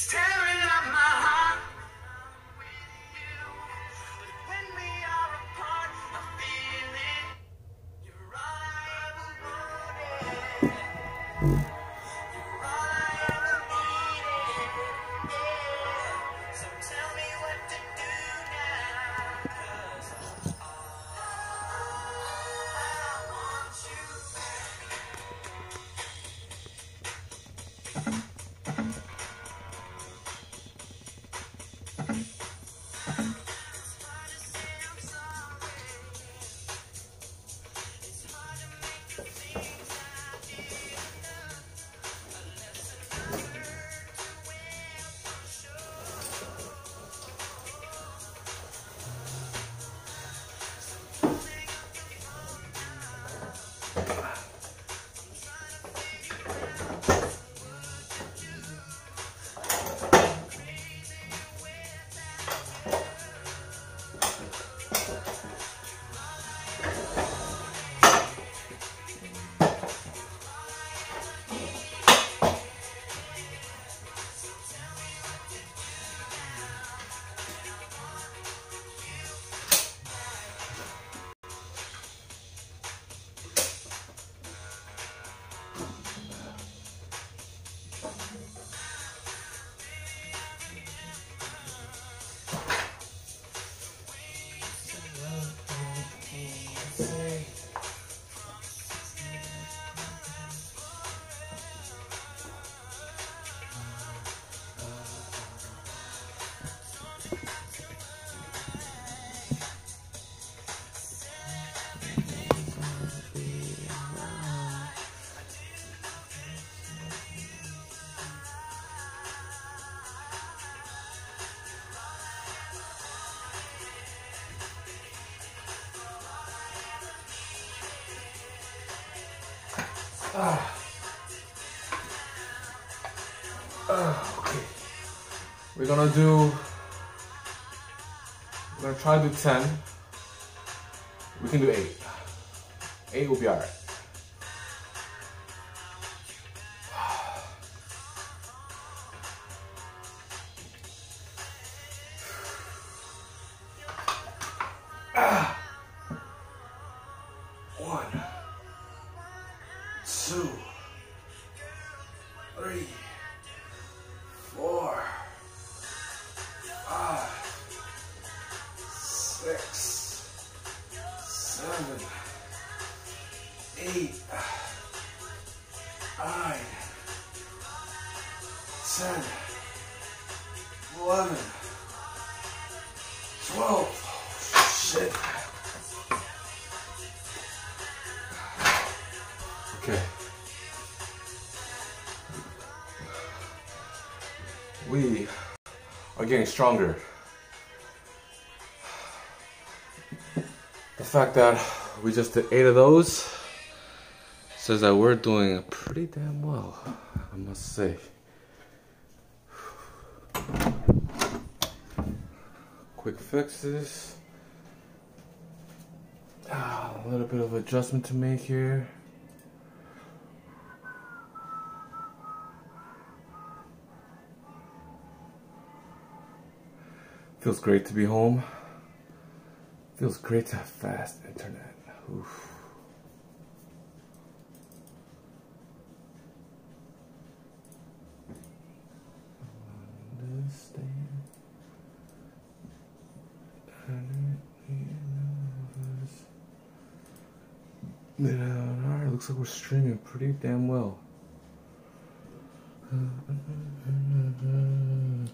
tearing up my heart. But when we are apart, I feel it. You're all I ever wanted. You're all I ever needed. Yeah. So tell me what to do now. 'Cause I want you back. Okay. We're gonna try to do 10. We can do 8. 8 will be alright. One, 2, 3, 4, 5, 6, 7, 8, 9, 10, 11, 12. Oh, shit. Okay. We are getting stronger. The fact that we just did 8 of those says that we're doing pretty damn well, I must say. Quick fixes. A little bit of adjustment to make here. Feels great to be home. Feels great to have fast internet. Oof. Alright, looks like we're streaming pretty damn well.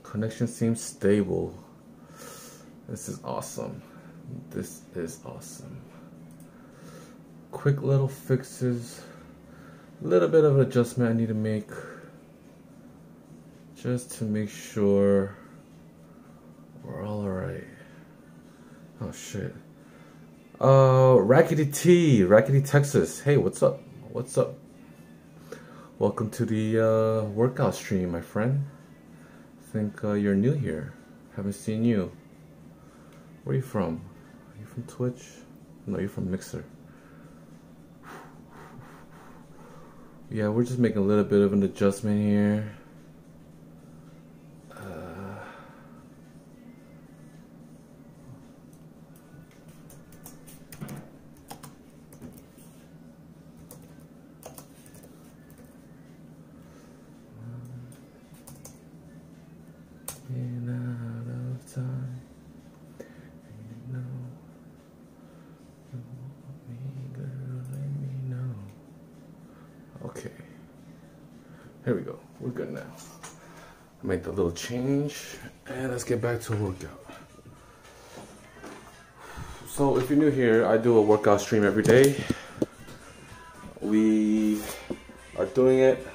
Connection seems stable. This is awesome. This is awesome. Quick little fixes. A little bit of adjustment I need to make. Just to make sure we're all alright. Oh shit. Rackety, Texas. Hey, what's up? What's up? Welcome to the workout stream, my friend. I think you're new here. Haven't seen you. Where are you from? Are you from Twitch? No, you're from Mixer. Yeah, we're just making a little bit of an adjustment here. Okay. Here we go. We're good now. Make the little change and let's get back to a workout. So if you're new here, I do a workout stream every day. We are doing it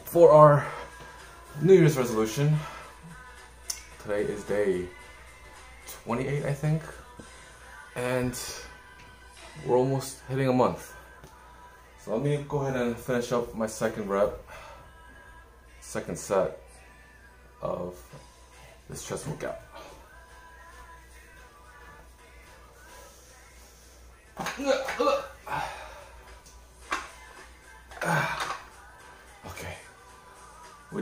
for our New Year's resolution. Today is day 28, I think, and we're almost hitting a month. So let me go ahead and finish up my second set of this chest workout. Okay, we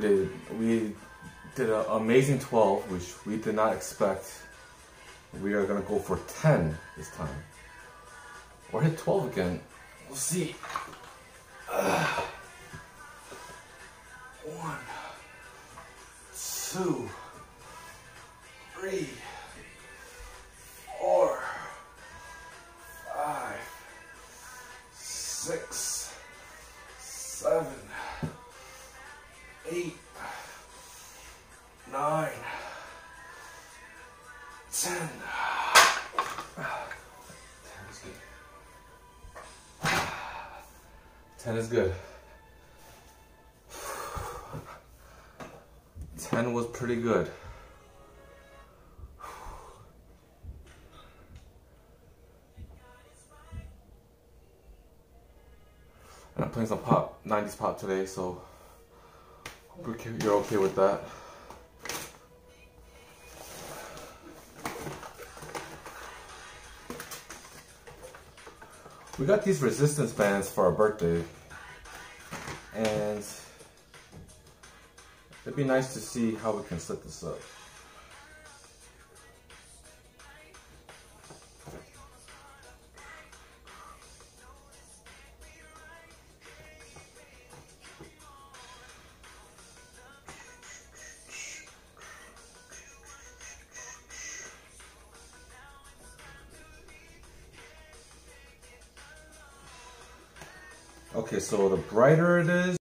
did an amazing 12, which we did not expect. We are gonna go for 10 this time, or hit 12 again. We'll see. 1, 2, 3, 4, 5, 6, 7, 8, 9, 10. 10 is good. 10 was pretty good. And I'm playing some pop, 90s pop today, so hope you're okay with that. We got these resistance bands for our birthday, and it'd be nice to see how we can set this up. Okay, so the brighter it is,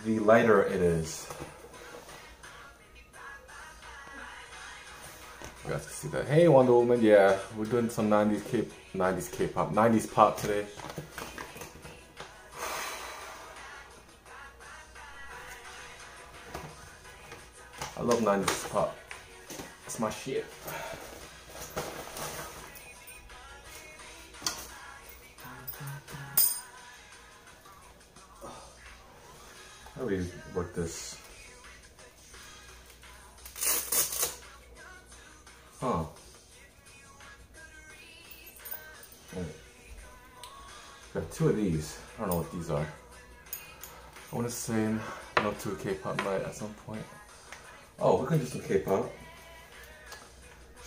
the lighter it is. You guys can see that. Hey, Wonder Woman. Yeah, we're doing some 90s pop today. I love 90s pop. It's my shit. How do we work this? Huh. Right. Got 2 of these. I don't know what these are. I want to say no to a K-pop night at some point. Oh, we can do some K-pop.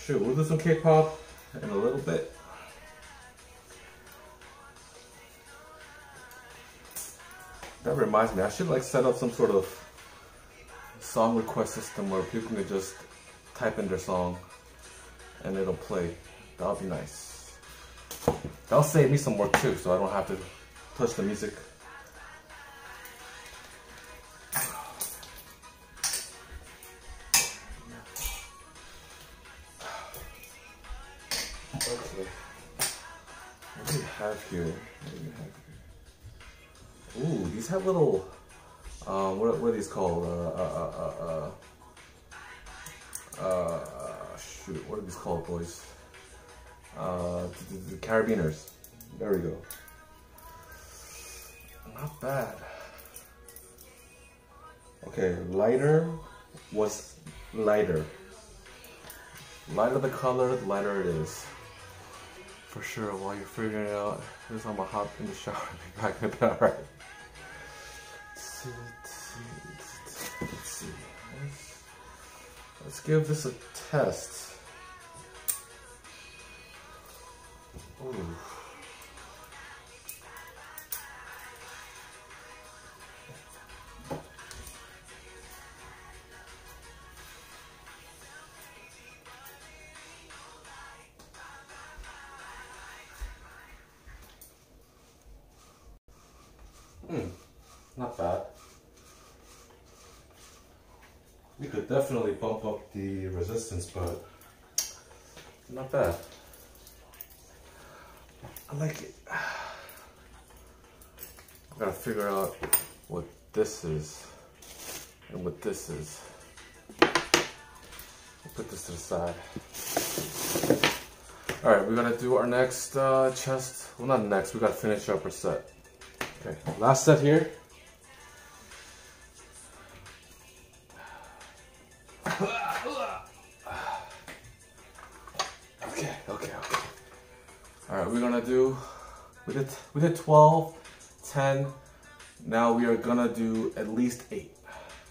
Sure, we'll do some K-pop in a little bit. That reminds me, I should like set up some sort of song request system where people can just type in their song and it'll play. That'll be nice. That'll save me some work too, so I don't have to touch the music. Okay. What do we have here? Ooh, these have little, what are these called? Shoot, what are these called, boys? The carabiners. There we go. Not bad. Okay, lighter was lighter. Lighter the color, the lighter it is. For sure, while you're figuring it out, here's how I'm gonna hop in the shower and be back in the bed. Alright. Let's see. Let's give this a test. Ooh. Not bad. We could definitely bump up the resistance, but not bad. I like it. I gotta figure out what this is and what this is. Put this to the side. Alright, we're gonna do our next chest. Well, not next, we gotta finish up our set. Okay, last set here. Okay. Alright, we're gonna do, we did 12, 10. Now we are gonna do at least 8.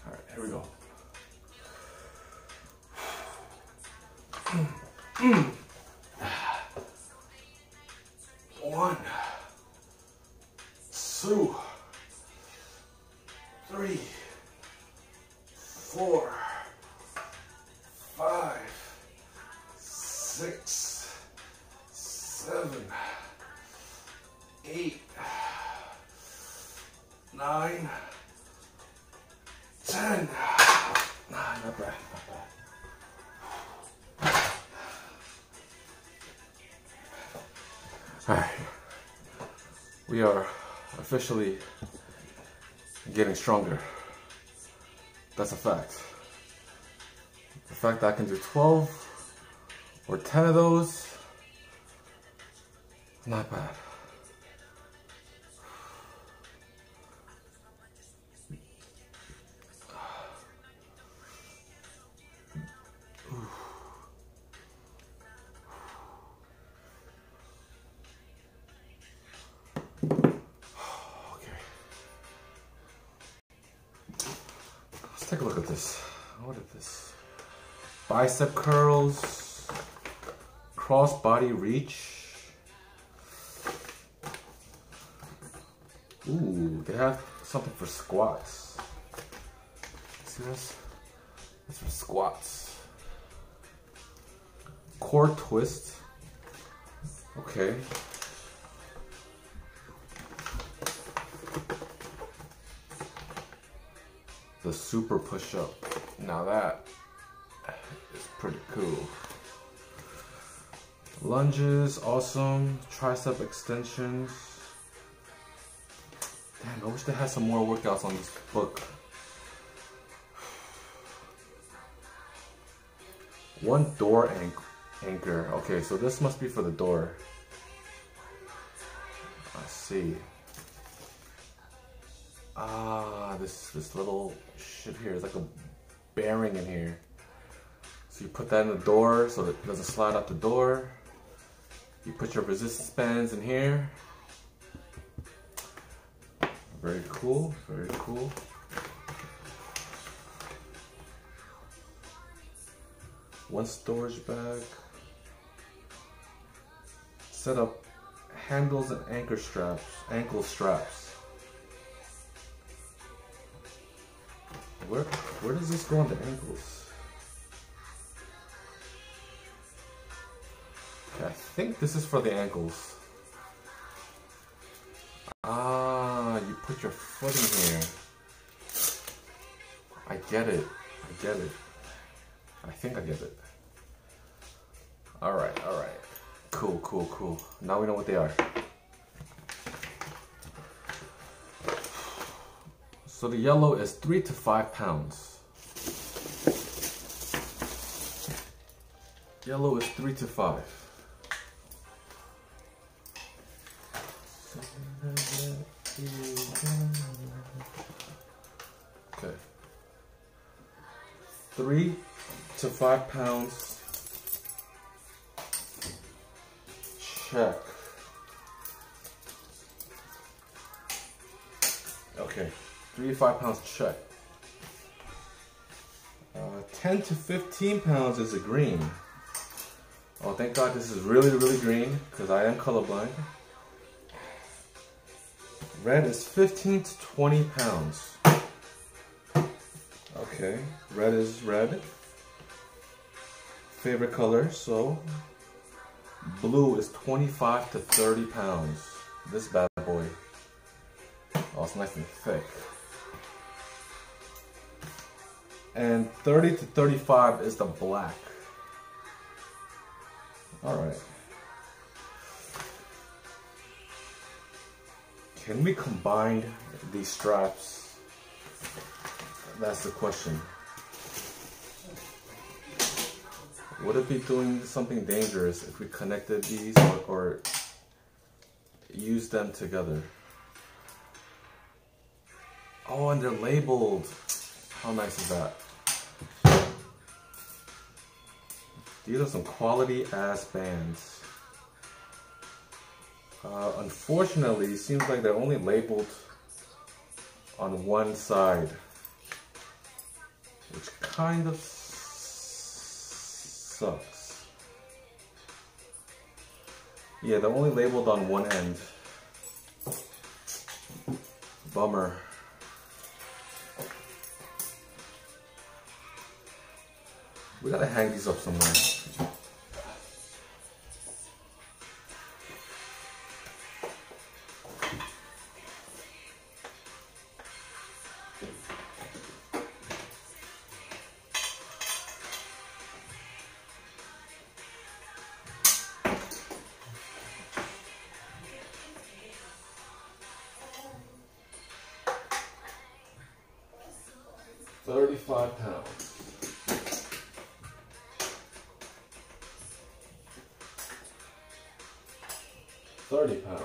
Alright, here we go. 1, 2, 3, 4, 5, 6, 7, 8, 9, 10. Not bad. Alright, we are officially getting stronger. That's a fact. The fact that I can do 12 or 10 of those, not bad. Let's take a look at this. What is this? Bicep curls, cross body reach. Ooh, they have something for squats. See this? That's for squats. Core twist. Okay. The super push-up. Now that is pretty cool. Lunges, awesome. Tricep extensions. Damn, I wish they had some more workouts on this book. One door anchor. Okay, so this must be for the door. I see. Ah, this little shit here is like a bearing in here. So you put that in the door so that it doesn't slide out the door. You put your resistance bands in here. Very cool, very cool. One storage bag. Set up handles and ankle straps. Where does this go on the ankles? Okay, I think this is for the ankles. Ah, you put your foot in here. I get it. I think I get it. Alright. Cool. Now we know what they are. So the yellow is 3 to 5 pounds. Yellow is 3 to 5. Okay. 3 to 5 pounds. Check. Okay. 3 to 5 pounds, check. 10 to 15 pounds is a green. Oh, thank God this is really green, because I am colorblind. Red is 15 to 20 pounds. Okay, red is red. Favorite color, so blue is 25 to 30 pounds. This bad boy. it's nice and thick. And 30 to 35 is the black. All right. Can we combine these straps? That's the question. Would it be doing something dangerous if we connected these or use them together? Oh, and they're labeled. How nice is that? These are some quality ass bands. Unfortunately, it seems like they're only labeled on one side, which kind of sucks. Yeah, they're only labeled on one end. Bummer. We gotta hang these up somewhere. £35. 30 pounds.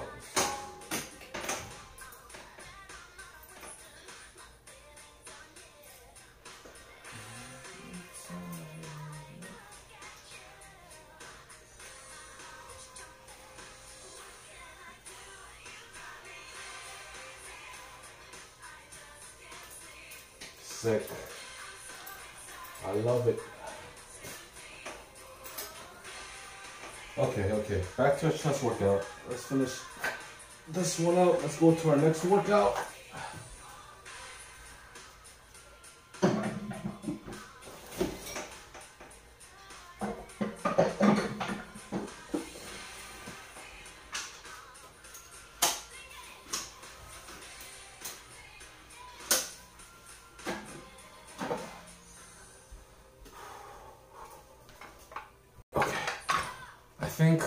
Sick. I love it. Okay, back to our chest workout. Let's finish this one out. Let's go to our next workout. I think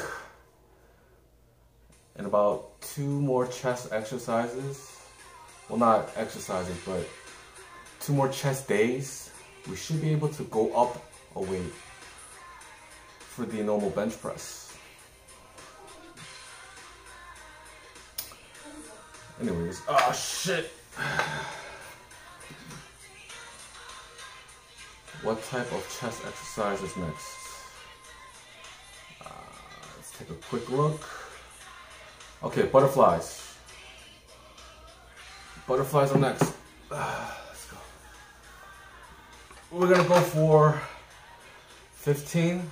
in about 2 more chest exercises, well, not exercises, but 2 more chest days, we should be able to go up a weight for the normal bench press. Anyways, oh shit. What type of chest exercise is next? Let's take a quick look. Okay, butterflies. Butterflies are next. Let's go. We're gonna go for 15.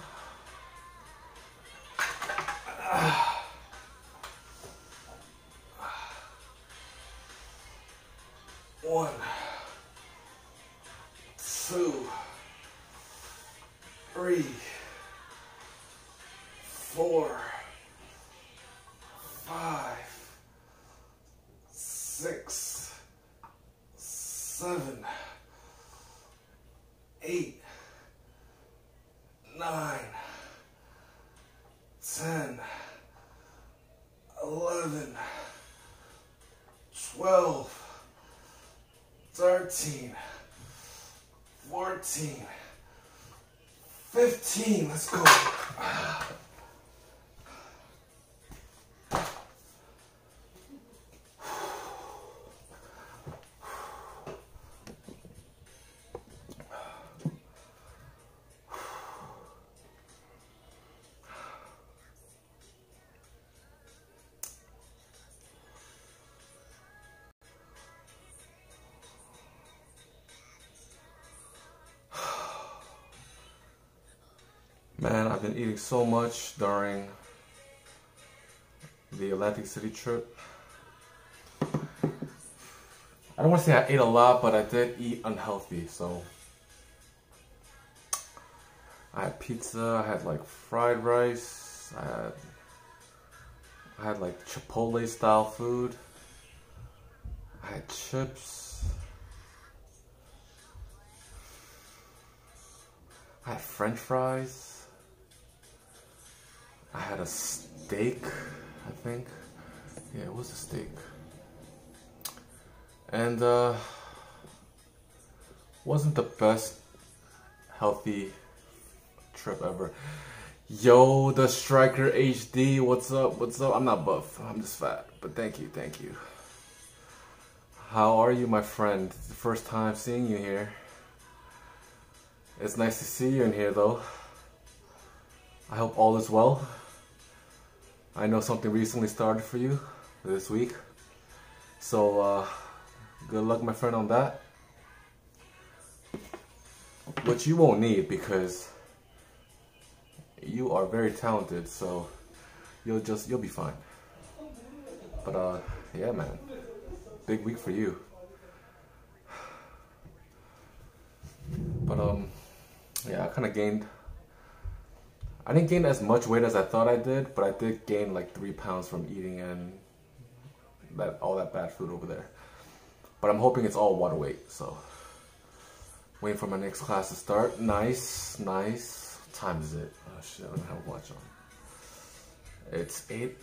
One, 2, 3, 4, 5, 6, 7, 8, 9, 10, 11, 12, 13, 14, 15. Let's go. Man, I've been eating so much during the Atlantic City trip. I don't want to say I ate a lot, but I did eat unhealthy. So I had pizza, I had like fried rice, I had like Chipotle style food. I had chips. I had French fries. I had a steak, I think. Yeah, it was a steak. And wasn't the best healthy trip ever. Yo, the Striker HD, what's up? What's up? I'm not buff, I'm just fat. But thank you, thank you. How are you, my friend? It's the first time seeing you here. It's nice to see you in here, though. I hope all is well. I know something recently started for you this week. So, good luck, my friend, on that. Which you won't need because you are very talented, so you'll be fine. But yeah, man, big week for you. But yeah, I didn't gain as much weight as I thought I did, but I did gain like 3 pounds from eating and all that bad food over there. But I'm hoping it's all water weight, so waiting for my next class to start. Nice. What time is it? Oh shit, I don't have a watch on. It's 8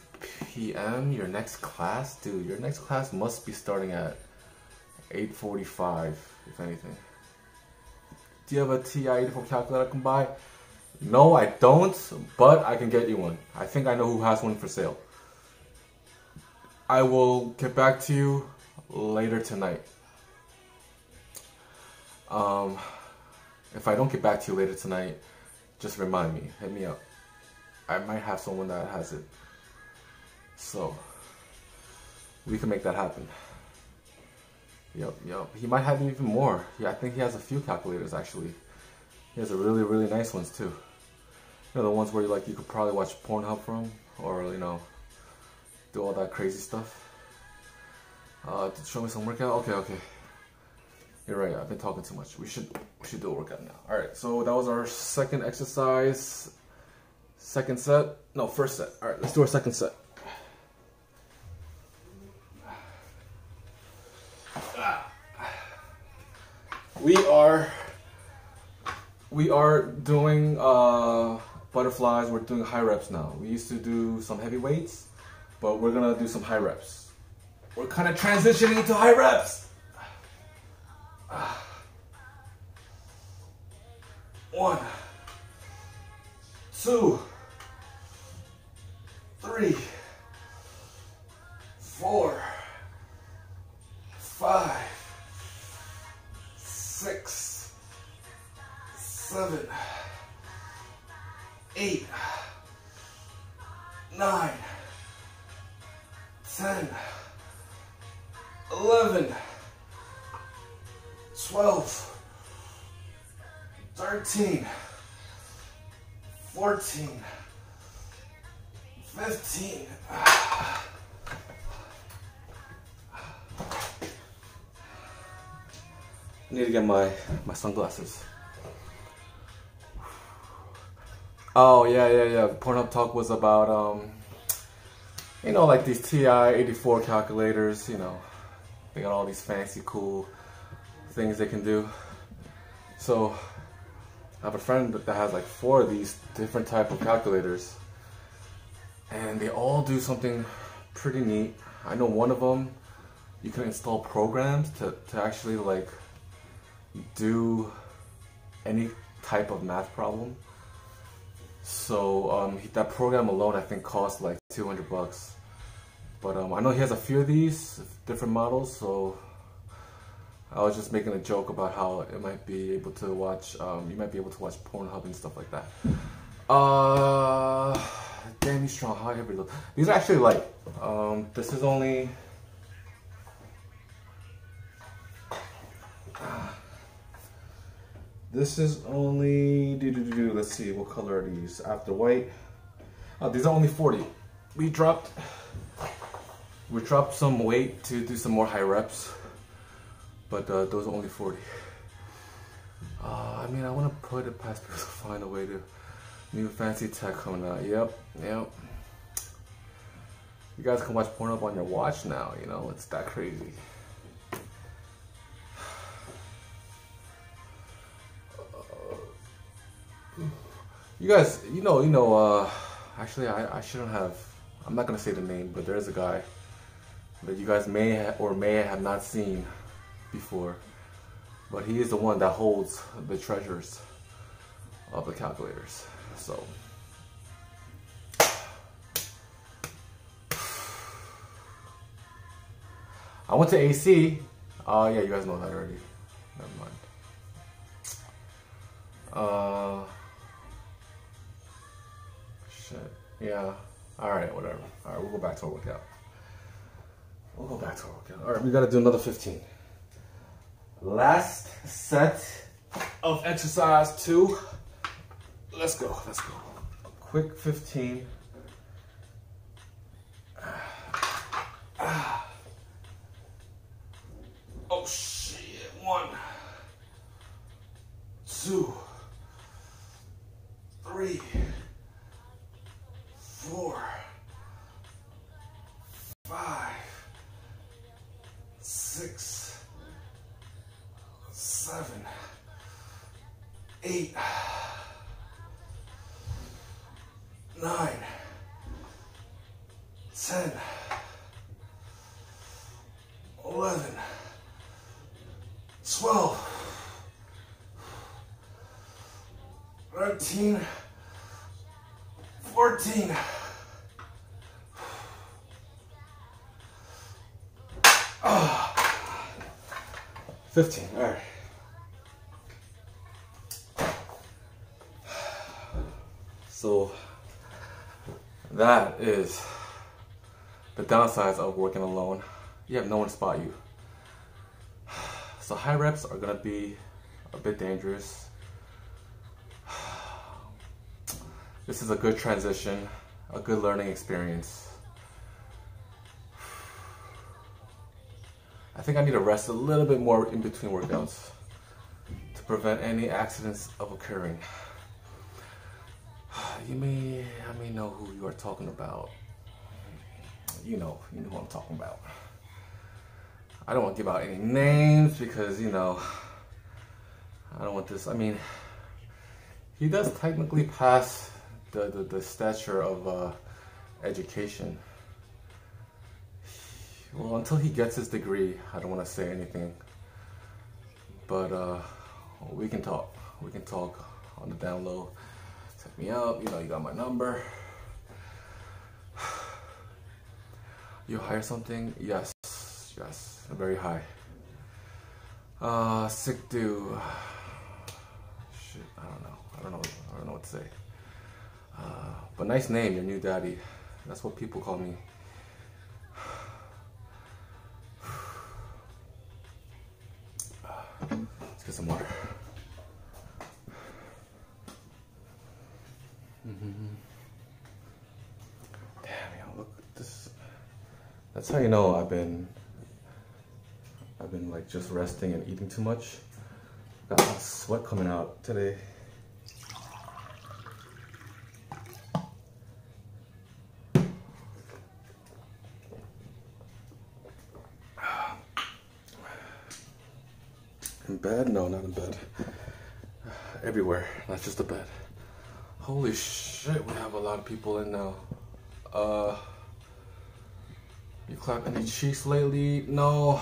p.m. Your next class? Dude, your next class must be starting at 8:45, if anything. Do you have a TI-84 calculator I can buy? No, I don't, but I can get you one. I think I know who has one for sale. I will get back to you later tonight. If I don't get back to you later tonight, just remind me, hit me up. I might have someone that has it. So, we can make that happen. Yep. He might have even more. Yeah, I think he has a few calculators actually. He has a really nice ones too. You know, the ones where you could probably watch Pornhub from, or you know, do all that crazy stuff. Show me some workout. Okay. You're right. I've been talking too much. We should do a workout now. All right. So that was our second exercise. Second set. No, first set. All right. Let's do our second set. We are doing butterflies. We're doing high reps now. We used to do some heavy weights, but we're gonna do some high reps. We're kind of transitioning into high reps. 1, 2, 3, 4, 5, 6, 7, 8, 9, 10, 11, 12, 13, 14, 15. I need to get my sunglasses. Oh yeah. Pornhub talk was about you know, like these TI-84 calculators. You know, they got all these fancy, cool things they can do. So I have a friend that has like 4 of these different type of calculators, and they all do something pretty neat. I know one of them, you can install programs to actually like do any type of math problem. So that program alone I think costs like $200. But I know he has a few of these different models, so I was just making a joke about how it might be able to watch, you might be able to watch Pornhub and stuff like that. Damn, he's strong, high, heavy load. These are actually light. This is only, let's see, what color are these? After white. These are only 40. We dropped some weight to do some more high reps, but those are only 40. I mean, I want to put it past people to find a way to new fancy tech coming out. Yep. You guys can watch Pornhub on your watch now, you know, it's that crazy. You guys, actually, I shouldn't have. I'm not gonna say the name, but there's a guy that you guys may or may have not seen before, but he is the one that holds the treasures of the calculators. So I went to AC. Yeah, you guys know that already. Never mind. Shit. Yeah. All right, whatever. All right, we'll go back to our workout. All right, we gotta do another 15. Last set of exercise 2. Let's go. Quick 15. Oh shit. 1, 2, 3, 4, 5, 6, 7, 8, 9, 10, 11, 12, 13, 14, 15. All right. So that is the downsides of working alone. You have no one to spot you. So high reps are gonna be a bit dangerous. This is a good transition, a good learning experience. I think I need to rest a little bit more in between workouts to prevent any accidents of occurring. I may know who you are talking about. You know who I'm talking about. I don't want to give out any names because, I don't want this. I mean, he does technically pass the stature of education. Well, until he gets his degree, I don't want to say anything. But we can talk. We can talk on the down low. Check me out. You got my number. You hire something? Yes. Very high. Sick do. Shit, I don't know what to say. But nice name, your new daddy. That's what people call me. Let's get some water. Damn, look at this. That's how you know I've been like just resting and eating too much. Got a lot of sweat coming out today. In bed? No, not in bed. Everywhere, not just the bed. Holy shit, we have a lot of people in now. You clap any cheeks lately? No.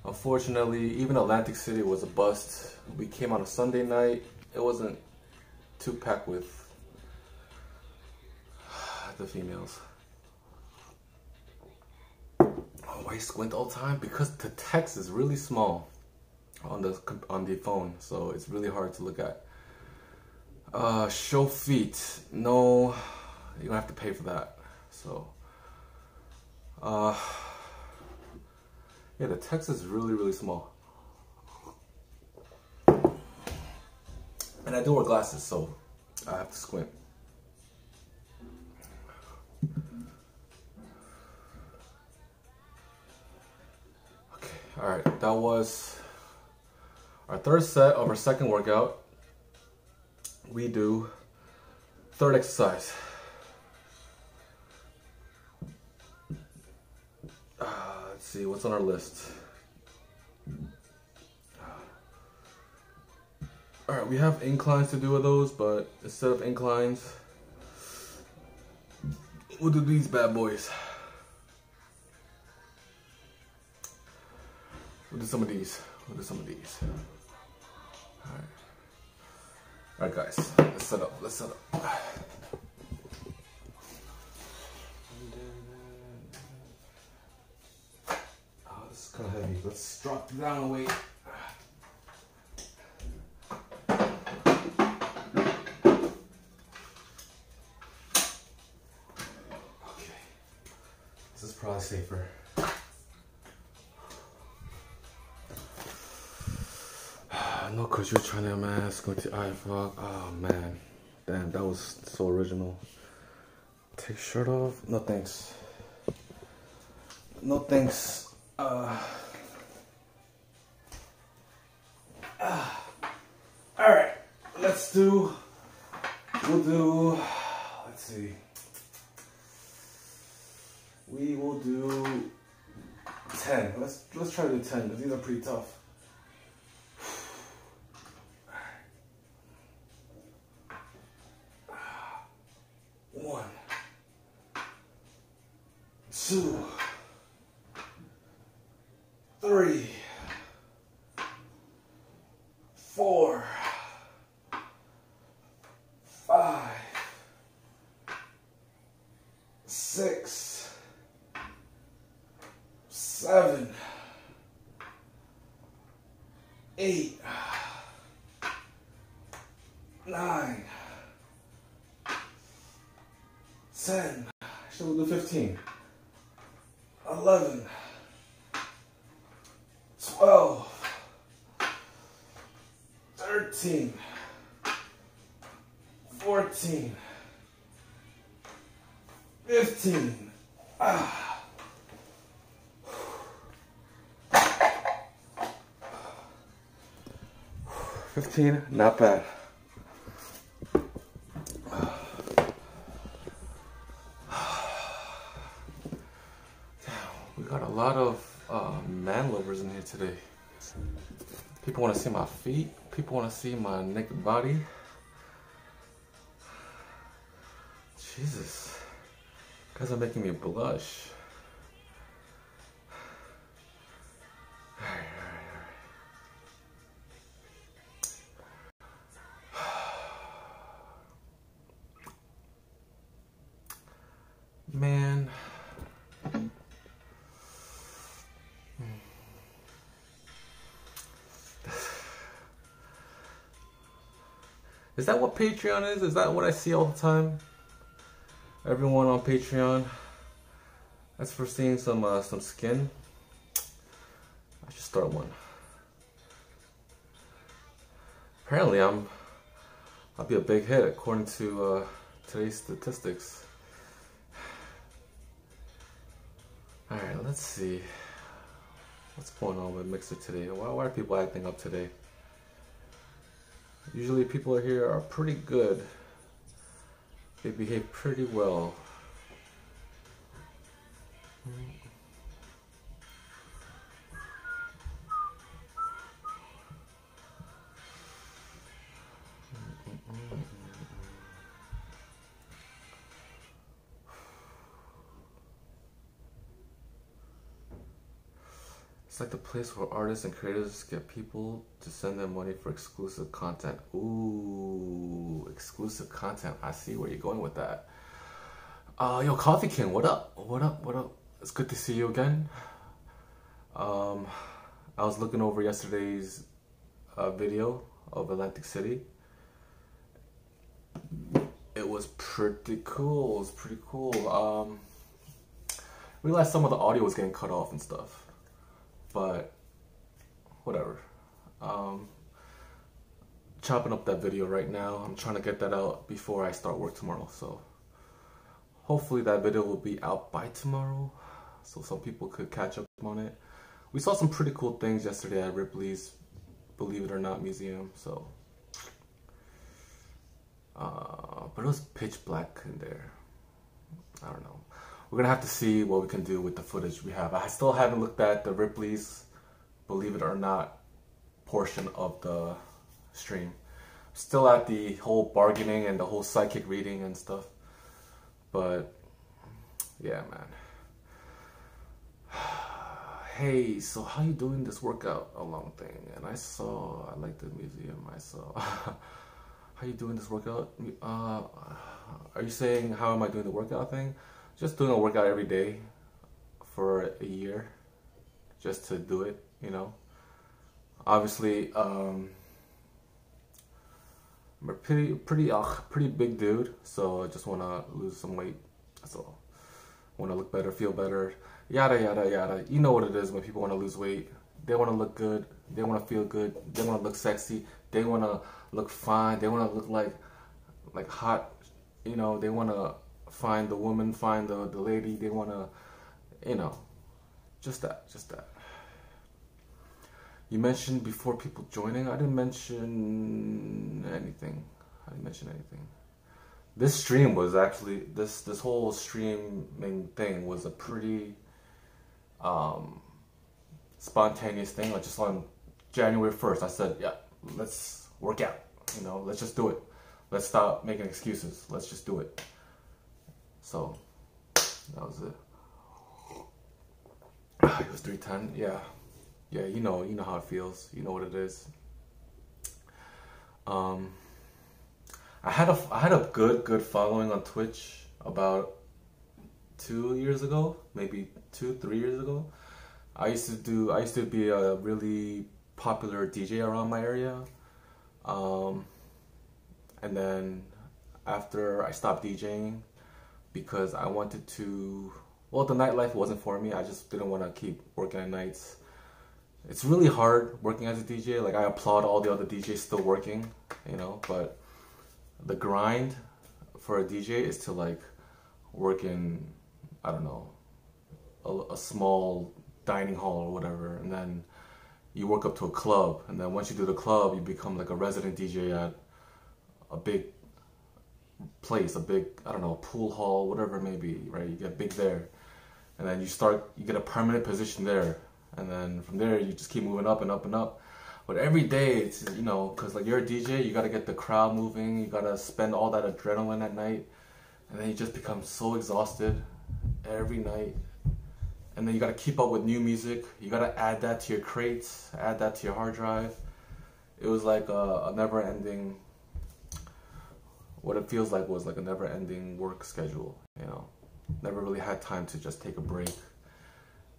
Unfortunately, even Atlantic City was a bust. We came on a Sunday night. It wasn't too packed with the females. Why you squint all the time? Because the text is really small on the phone, so it's really hard to look at. Show feet. No, you don't have to pay for that. So, yeah, the text is really small. And I do wear glasses, so I have to squint. Okay, all right, that was our third set of our second workout. We do third exercise. Let's see, what's on our list? Alright, we have inclines to do with those, but instead of inclines, we'll do these bad boys. We'll do some of these. Alright guys, let's set up. Oh, this is kind of heavy. Let's drop down a weight. Okay, this is probably safer. No, cause you're trying to mask going to iFog. Oh man, damn, that was so original. Take shirt off. No thanks. No thanks. All right, let's do. We'll do. Let's see. We will do 10. Let's try to do 10 because these are pretty tough. 1, 2, 3, 4, 5, 6, 7, 8, 9, 10. Actually, we'll do 15. 11, 12, 13, 14, 15. 15, not bad. We got a lot of man lovers in here today. People want to see my feet. People want to see my naked body. Jesus, you guys are making me blush. Man. Is that what Patreon is? Is that what I see all the time? Everyone on Patreon. That's for seeing some skin. I should start one. Apparently I'll be a big hit according to today's statistics. Alright, let's see. What's going on with Mixer today? Why are people acting up today? Usually people here are pretty good. They behave pretty well. It's like the place where artists and creators get people to send them money for exclusive content. Ooh, exclusive content. I see where you're going with that. Yo, Coffee King, what up? What up? What up? It's good to see you again. I was looking over yesterday's video of Atlantic City. It was pretty cool. It was pretty cool. Realized some of the audio was getting cut off and stuff. But whatever. Chopping up that video right now. I'm trying to get that out before I start work tomorrow. So hopefully that video will be out by tomorrow, so some people could catch up on it. We saw some pretty cool things yesterday at Ripley's Believe It or Not museum. So, but it was pitch black in there. I don't know. We're gonna have to see what we can do with the footage we have. I still haven't looked at the Ripley's Believe It or Not portion of the stream. Still at the whole bargaining and the whole psychic reading and stuff. But yeah, man. Hey, so how you doing this workout along thing? And I like the museum. I saw. How you doing this workout? Are you saying how am I doing the workout thing? Just doing a workout every day for a year, just to do it, you know. Obviously, I'm a pretty big dude, so I just want to lose some weight. That's all. Want to look better, feel better, yada yada yada. You know what it is when people want to lose weight. They want to look good. They want to feel good. They want to look sexy. They want to look fine. They want to look like hot. You know, they want to find the woman, find the lady. They want to, you know, just that. You mentioned before people joining. I didn't mention anything. This stream was actually, this whole streaming thing was a pretty spontaneous thing. Like just on January 1st, I said, yeah, let's work out. You know, let's just do it. Let's stop making excuses. Let's just do it. So that was it. It was 3:10. Yeah, you know how it feels. You know what it is. I had a good following on Twitch about 2 years ago, maybe 2-3 years ago. I used to be a really popular DJ around my area. And then after I stopped DJing because I wanted to, well, the nightlife wasn't for me. I just didn't want to keep working at nights. It's really hard working as a DJ. Like, I applaud all the other DJs still working, you know, but the grind for a DJ is to like work in, I don't know, a small dining hall or whatever, and then you work up to a club, and then once you do the club, you become like a resident DJ at a big place, a big, I don't know, pool hall, whatever it may be, right? You get big there, and then you get a permanent position there, and then from there you just keep moving up and up and up. But every day, it's, you know, because like you're a DJ, you gotta get the crowd moving, you gotta spend all that adrenaline at night, and then you just become so exhausted every night. And then you gotta keep up with new music, you gotta add that to your crates, add that to your hard drive. It was like a never-ending, what it feels like was like a never-ending work schedule, you know. Never really had time to just take a break.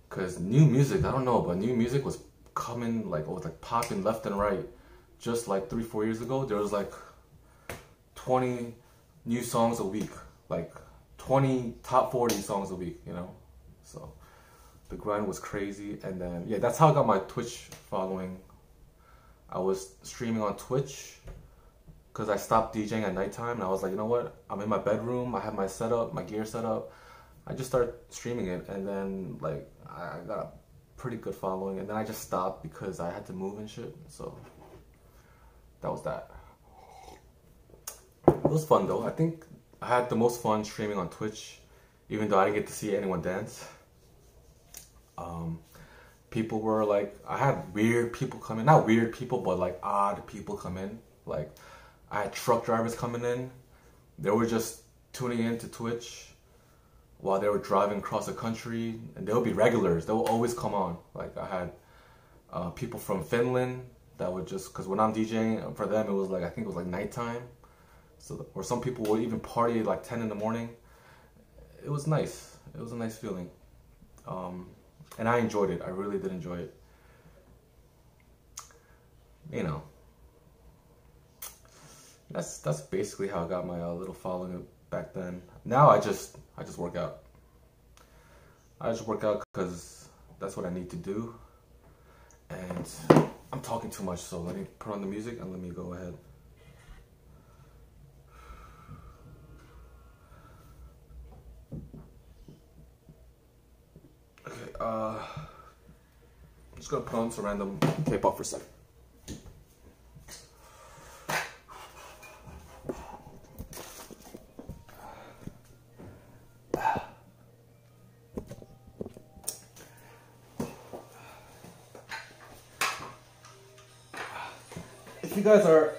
Because new music, I don't know, but new music was coming, like, it was like popping left and right. Just like 3-4 years ago, there was like 20 new songs a week, like 20 top 40 songs a week, you know. So the grind was crazy. And then yeah, that's how I got my Twitch following. I was streaming on Twitch because I stopped DJing at nighttime, and I was like, you know what, I'm in my bedroom, I have my setup, my gear set up, I just started streaming it, and then like I got a pretty good following, and then I just stopped because I had to move and shit. So that was that. It was fun though. I think I had the most fun streaming on Twitch, even though I didn't get to see anyone dance. People were like, I had weird people come in, not weird people, but like odd people come in. Like I had truck drivers coming in. They were just tuning in to Twitch while they were driving across the country, and they'll be regulars. They will always come on. Like I had people from Finland that would just, because when I'm DJing for them, it was like, I think it was like nighttime. So, or some people would even party at like 10 in the morning. It was nice. It was a nice feeling. And I enjoyed it. I really did enjoy it. You know, that's basically how I got my little following back then. Now I just work out. I just work out because that's what I need to do. And I'm talking too much, so let me put on the music and let me go ahead. Okay, I'm just gonna put on some random K-pop for a second. If you guys are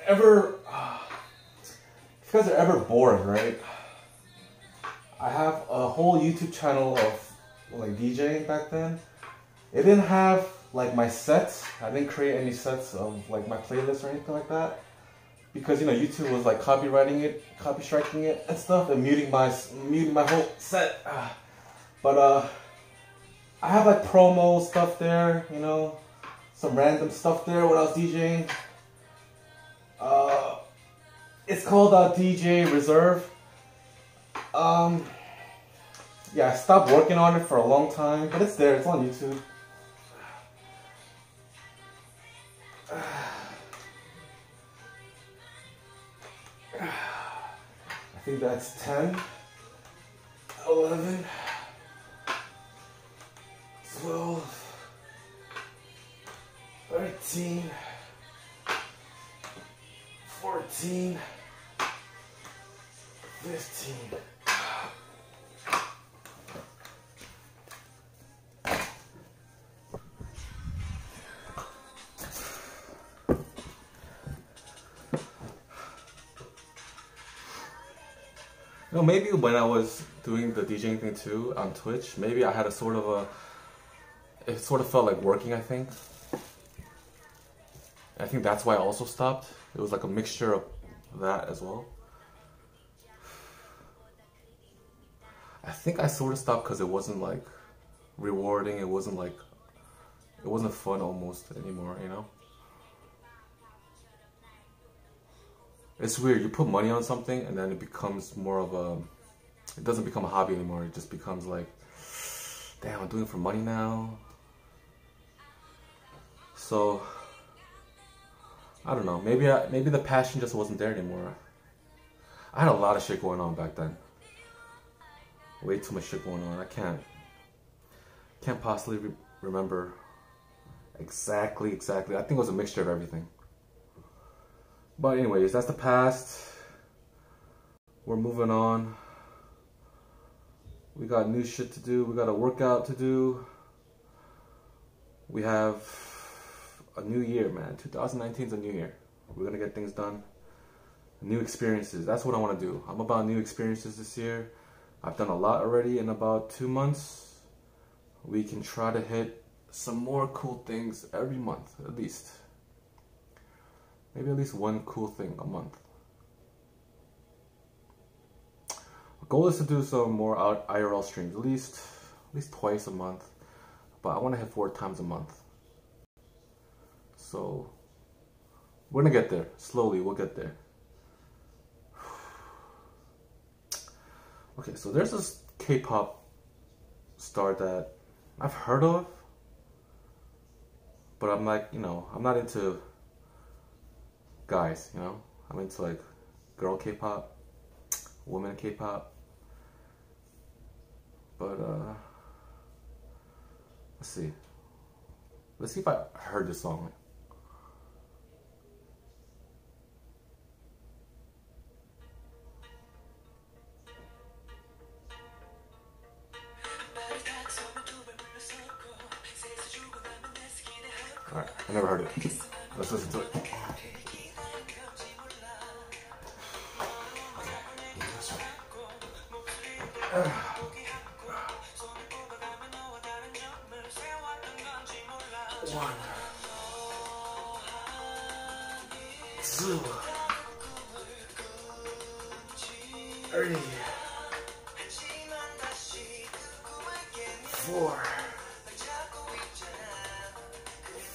if you guys are ever bored, right? I have a whole YouTube channel of like DJing back then. It didn't have like my sets. I didn't create any sets of like my playlists or anything like that, because you know YouTube was like copy striking it and stuff, and muting my whole set. But I have like promo stuff there, you know, some random stuff there when I was DJing. It's called DJ Resv. Yeah, I stopped working on it for a long time, but it's there. It's on YouTube. I think that's 10, 11, 12, 13, 14, 15. You know, maybe when I was doing the DJing thing too on Twitch, maybe I had a sort of it sort of felt like working, I think. I think that's why I also stopped. It was like a mixture of that as well. I think I sort of stopped because it wasn't like rewarding, it wasn't fun almost anymore, you know? It's weird, you put money on something and then it becomes more of it doesn't become a hobby anymore, it just becomes like, damn, I'm doing it for money now. So, I don't know, maybe the passion just wasn't there anymore. I had a lot of shit going on back then. Way too much shit going on. I can't possibly remember exactly. I think it was a mixture of everything. But anyways, that's the past. We're moving on. We got new shit to do. We got a workout to do. We have a new year, man. 2019 is a new year. We're gonna get things done. New experiences. That's what I want to do. I'm about new experiences this year. I've done a lot already in about 2 months. We can try to hit some more cool things every month, at least. Maybe at least one cool thing a month. The goal is to do some more IRL streams, at least twice a month. But I want to hit 4 times a month. So we're gonna get there. Slowly, we'll get there. Okay, so there's this K-pop star that I've heard of, but I'm like, you know, I'm not into guys, you know? I'm into like girl K-pop, woman K-pop, but let's see if I heard this song. Alright, I never heard it. Let's listen to it. One, two, three, 4,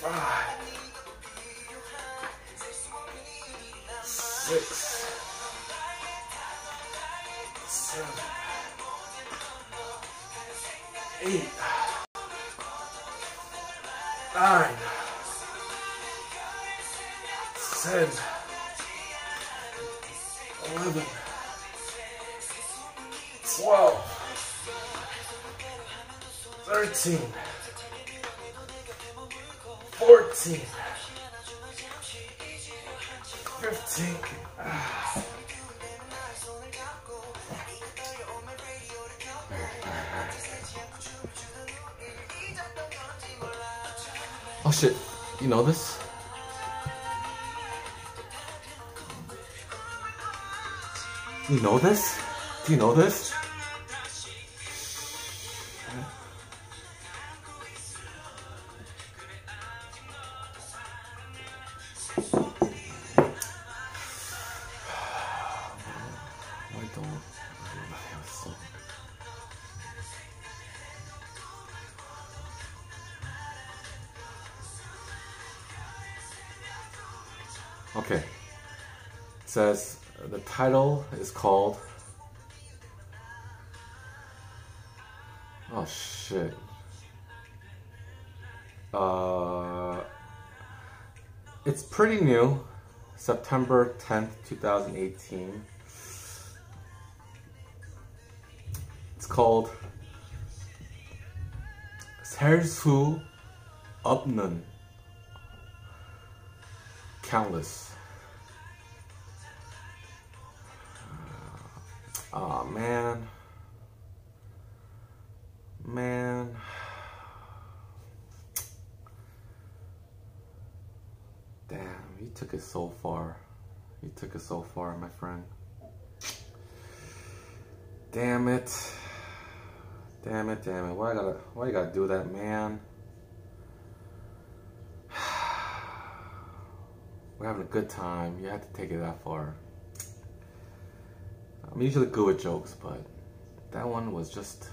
5, 6, 7, 8, 9, 10, 11, 12, 13, 14, 15. Oh shit, you know this? You know this? Do you know this? Why don't I have some? Okay. It says the title is called. Oh shit. It's pretty new. September 10th, 2018. It's called 셀 수 없는 countless. Oh man. Man. Damn, you took it so far. You took it so far, my friend. Damn it. Damn it, damn it. Why you gotta do that, man? We're having a good time. You had to take it that far. I'm usually good with jokes, but that one was just...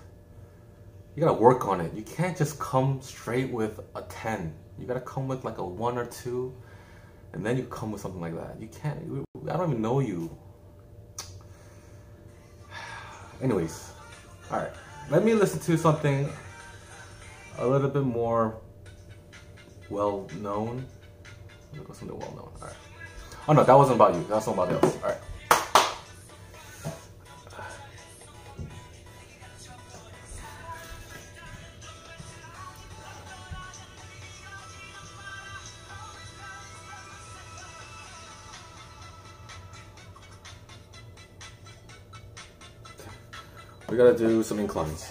You gotta work on it. You can't just come straight with a 10. You gotta come with like a 1 or 2, and then you come with something like that. You can't... I don't even know you. Anyways. Alright. Let me listen to something a little bit more well-known. Something well-known. Alright. Oh no, that wasn't about you. That's somebody else. Alright. We gotta do some inclines.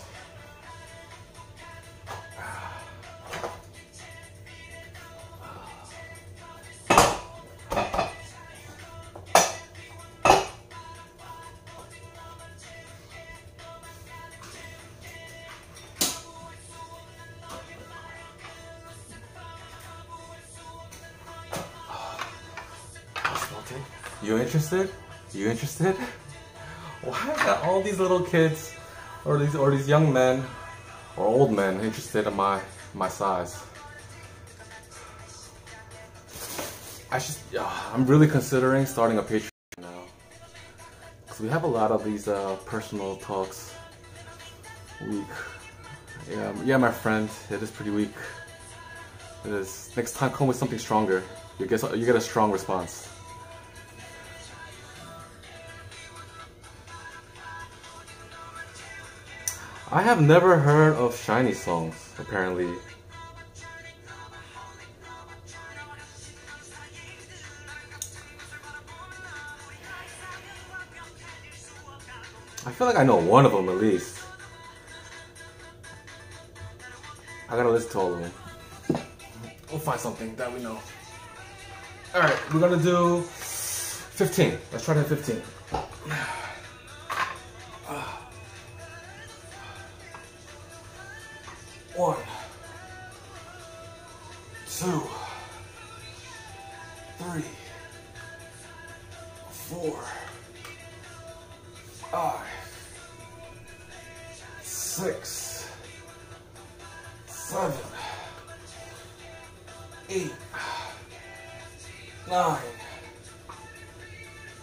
You interested? You interested? Why are all these little kids or these young men or old men interested in my size? I'm really considering starting a Patreon now, because we have a lot of these personal talks. Weak. Yeah, my friend, it is pretty weak. It is. Next time, come with something stronger. You get a strong response. I have never heard of Shiny songs, apparently. I feel like I know one of them at least. I gotta listen to all of them. We'll find something that we know. Alright, we're gonna do 15. Let's try to hit 15. One, 2, 3, 4, 5, 6, 7, 8, 9,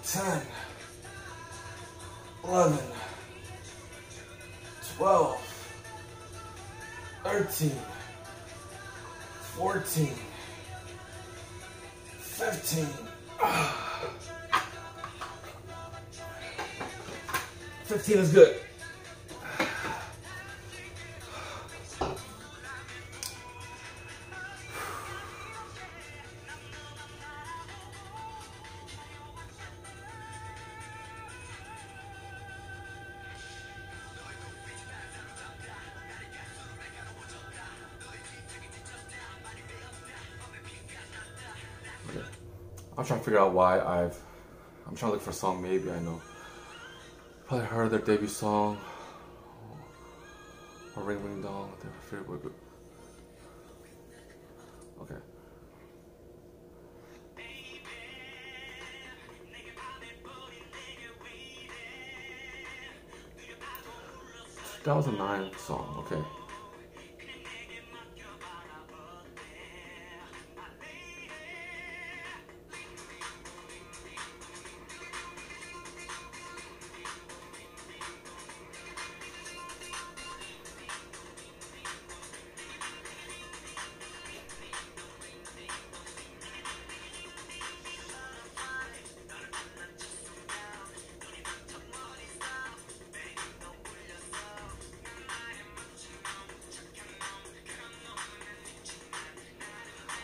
10, 11, 12, 13, 14, 15. 15 is good. I'm trying to figure out why I'm trying to look for a song maybe I know. Probably heard their debut song or Ring Ring Dong, their favorite boy group. Okay. That was a 2009 song, okay.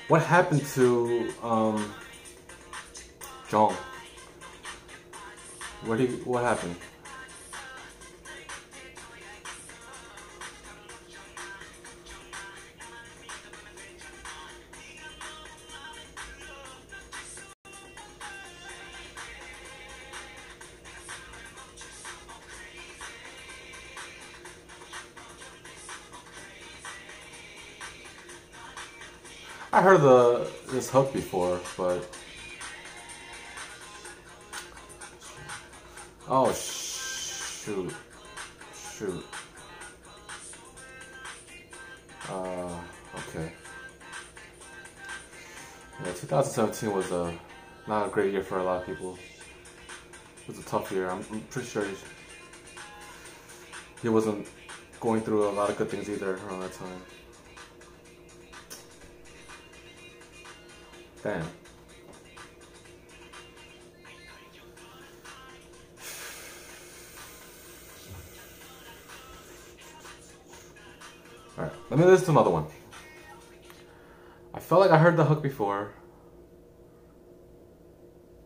What happened to Jong? What happened? I heard this hook before, but oh shoot. Okay. Yeah, 2017 was not a great year for a lot of people. It was a tough year. I'm pretty sure he wasn't going through a lot of good things either around that time. Damn. Alright, let me listen to another one. I felt like I heard the hook before.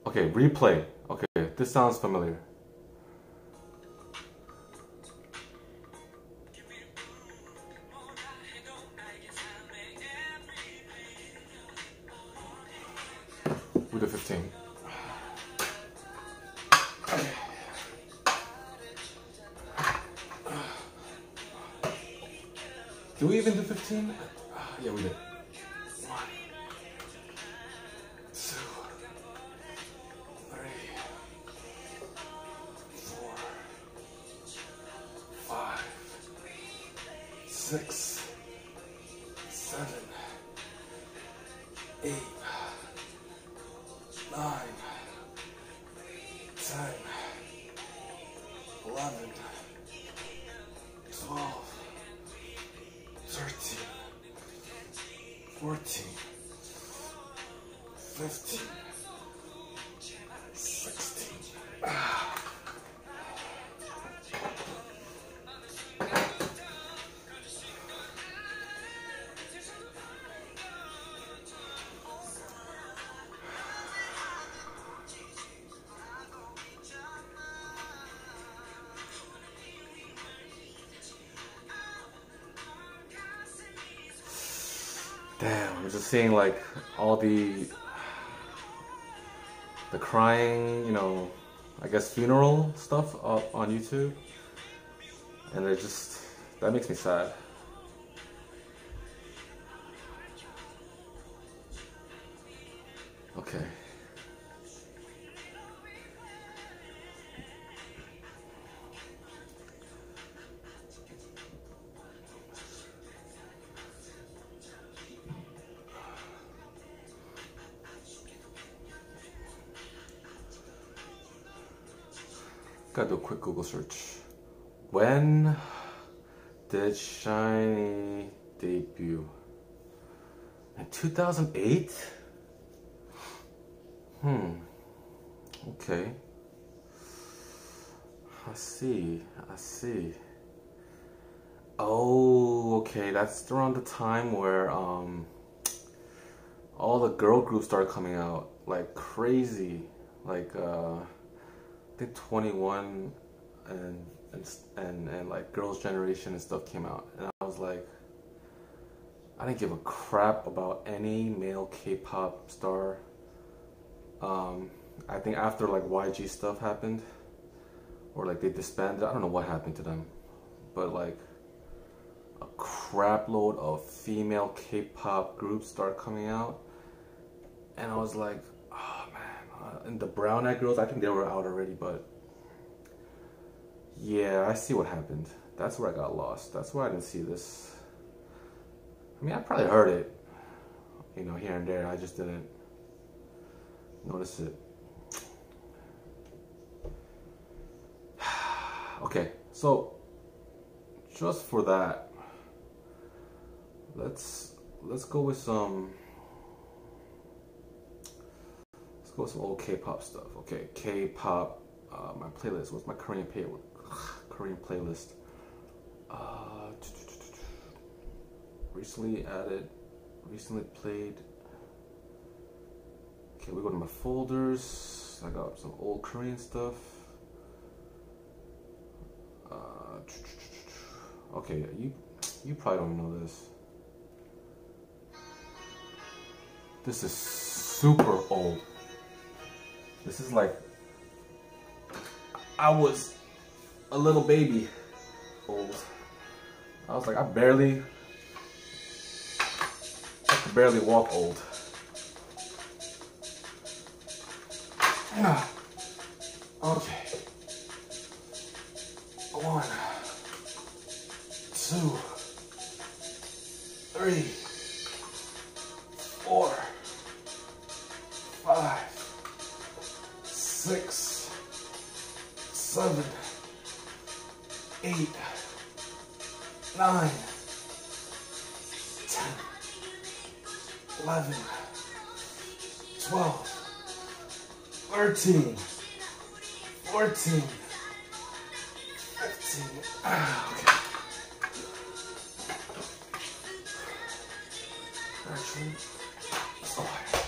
Okay, replay. Okay, this sounds familiar. We do 15. Do we even do 15? Yeah, we did. 1, 2, 3, 4, 5, 6, 7, 8, 9, 10, 11, 12, 13, 14, 15, 16. Damn, I'm just seeing like all the crying, you know, I guess funeral stuff up on YouTube, and that makes me sad. Okay. Gotta do a quick Google search. When did Shiny debut? In 2008? Okay. I see. Oh, okay. That's around the time where all the girl groups started coming out like crazy. Like I think 21 and like Girls' Generation and stuff came out, and I was like, I didn't give a crap about any male K-pop star. I think after like YG stuff happened, or like they disbanded. I don't know what happened to them, but like a crap load of female K-pop groups started coming out, and I was like, oh man. And the brown eyed girls, I think they were out already, but yeah, I see what happened. That's where I got lost. That's why I didn't see this. I mean, I probably heard it, you know, here and there. I just didn't notice it. Okay, so just for that, let's go with some old K-pop stuff. Okay, K-pop. My playlist. What's my Korean playlist? Recently played. Okay, we go to my folders. I got some old Korean stuff. Okay, you probably don't know this. This is super old. This is like I was a little baby old. I was like I could barely walk old. Okay. 1, 2, 3, 4, 5, 6, 7, 8, 9, 10, 11, 12, 13, 14, 15. Okay. Actually, let's go higher.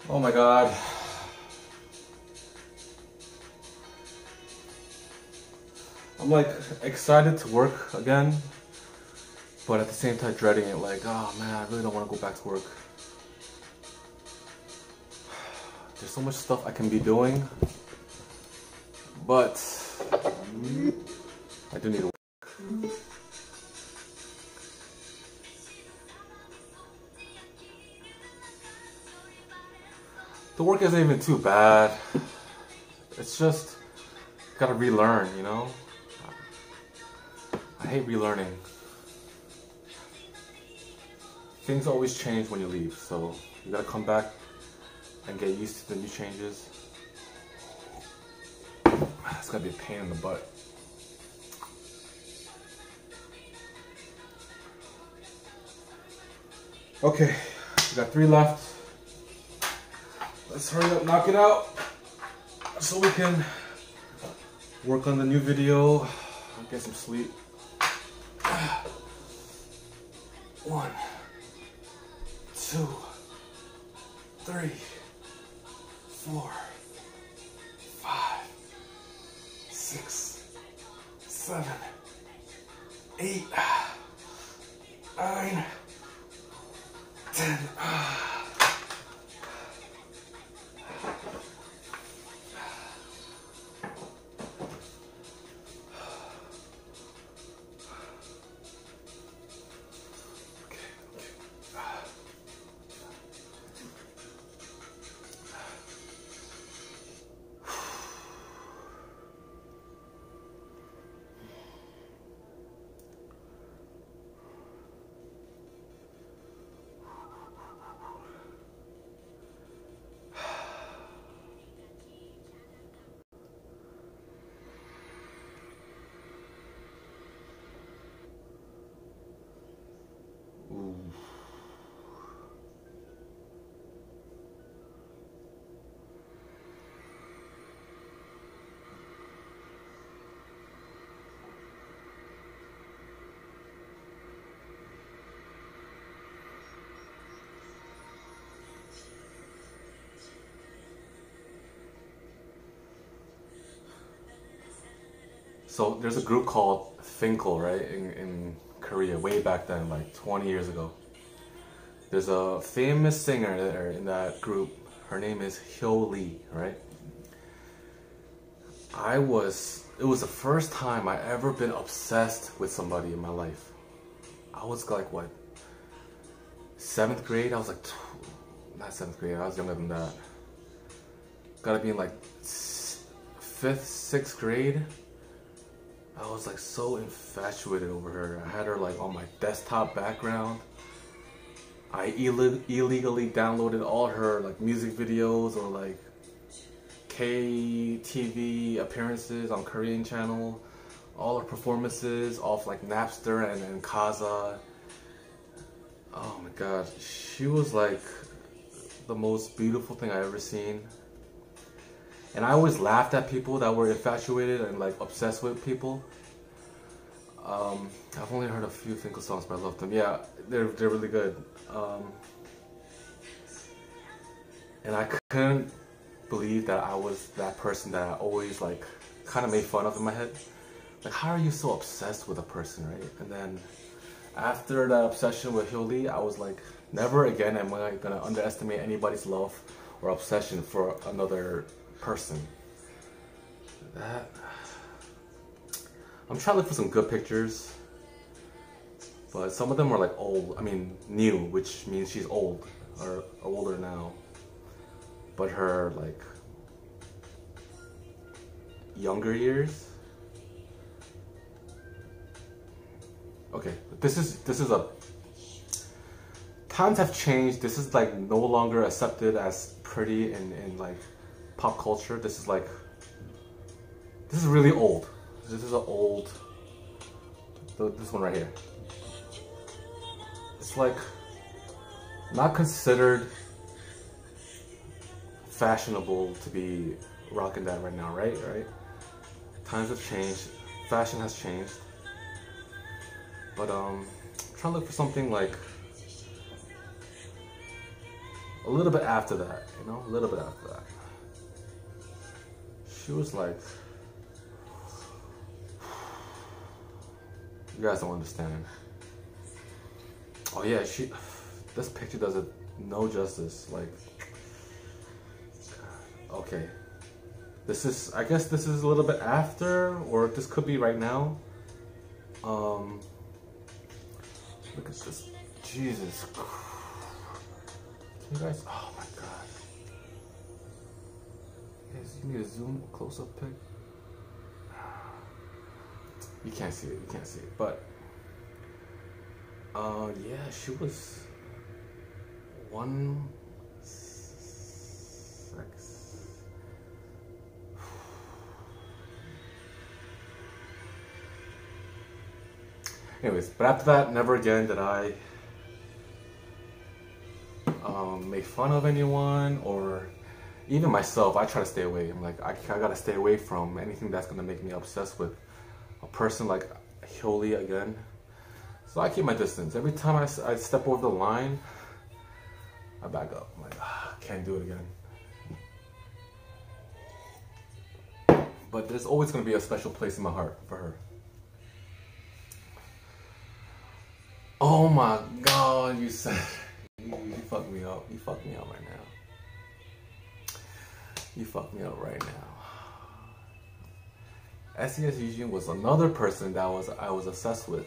Oh my God. I'm like excited to work again, but at the same time dreading it, like, oh man, I really don't want to go back to work. There's so much stuff I can be doing, but I do need to work. The work isn't even too bad. It's just gotta relearn, you know? I hate relearning. Things always change when you leave, so you gotta come back and get used to the new changes. It's gotta be a pain in the butt. Okay, we got 3 left. Let's hurry up, knock it out, so we can work on the new video, get some sleep. 1, 2, 3, 4, 5, 6, 7, 8, 9, 10. So there's a group called Finkel, right, in Korea, way back then, like 20 years ago. There's a famous singer there in that group. Her name is Hyo Lee, right? It was the first time I ever been obsessed with somebody in my life. I was like, what, 7th grade? I was like, not 7th grade, I was younger than that. Gotta be in like 5th, 6th grade. I was like so infatuated over her. I had her like on my desktop background. I illegally downloaded all her like music videos or like KTV appearances on Korean channel, all her performances off like Napster and Kazaa. Oh my god, she was like the most beautiful thing I ever seen. And I always laughed at people that were infatuated and like obsessed with people. I've only heard a few Finkel songs, but I love them. Yeah, they're really good. And I couldn't believe that I was that person that I always like kind of made fun of in my head. Like, how are you so obsessed with a person, right? And then after that obsession with Hyo Lee, I was like, never again am I gonna underestimate anybody's love or obsession for another person. I'm trying to look for some good pictures, but some of them are like old. I mean, new, which means she's old or older now. But her like younger years. Okay, this is a. Times have changed. This is like no longer accepted as pretty in like pop culture. This is really old. This is an old. This one right here. It's like not considered fashionable to be rocking that right now, right? Times have changed. Fashion has changed. But I'm trying to look for something like a little bit after that, you know, a little bit after that. She was like, you guys don't understand. Oh yeah, this picture does it no justice. Like, okay, I guess this is a little bit after, or this could be right now. Look at this, Jesus Christ. You guys, oh my god. Yes, you need a zoom close-up pic. You can't see it, but yeah, she was 1 sec. Anyways, but after that, never again did I make fun of anyone, or even myself. I try to stay away. I'm like, I gotta stay away from anything that's gonna make me obsessed with a person like Hyo Lee again. So I keep my distance. Every time I step over the line, I back up. I'm like, can't do it again. But there's always gonna be a special place in my heart for her. Oh my god, you said you fucked me up. You fucked me up right now. You fucked me up right now. SES Eugene was another person that I was obsessed with.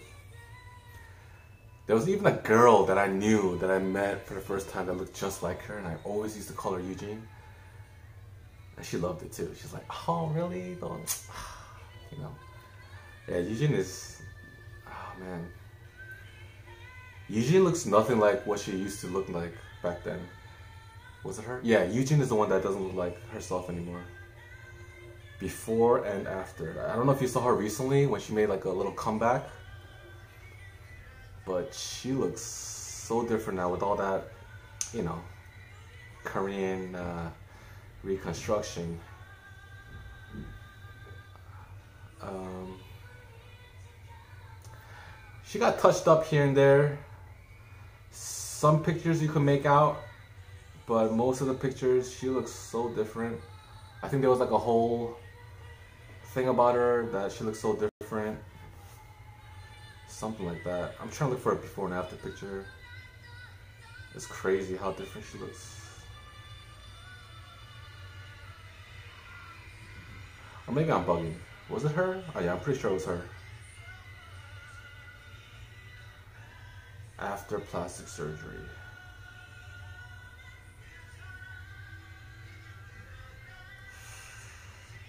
There was even a girl that I knew, that I met for the first time, that looked just like her, and I always used to call her Eugene. And she loved it too. She's like, oh really? Don't, you know. Yeah, Eugene is, oh man. Eugene looks nothing like what she used to look like back then. Was it her? Yeah, Eugene is the one that doesn't look like herself anymore. Before and after. I don't know if you saw her recently when she made like a little comeback. But she looks so different now with all that, you know, Korean reconstruction. She got touched up here and there. Some pictures you can make out, but most of the pictures she looks so different. I think there was like a whole thing about her that she looks so different. Something like that. I'm trying to look for a before and after picture. It's crazy how different she looks. Or maybe I'm bugging. Was it her? Oh yeah, I'm pretty sure it was her. After plastic surgery.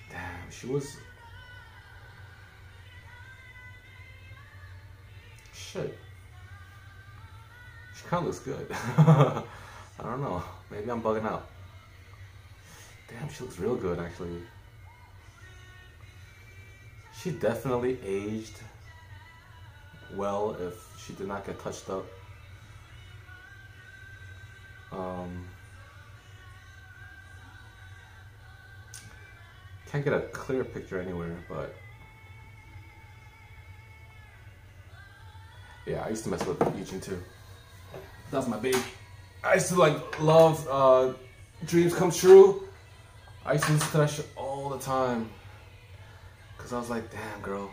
Damn, she was... Shit. She kind of looks good. I don't know. Maybe I'm bugging out. Damn, she looks real good actually. She definitely aged well if she did not get touched up. Can't get a clear picture anywhere, but yeah, I used to mess with Eugene too. That was my baby. I used to like love Dreams Come True. I used to listen to that shit all the time. Cause I was like, damn girl,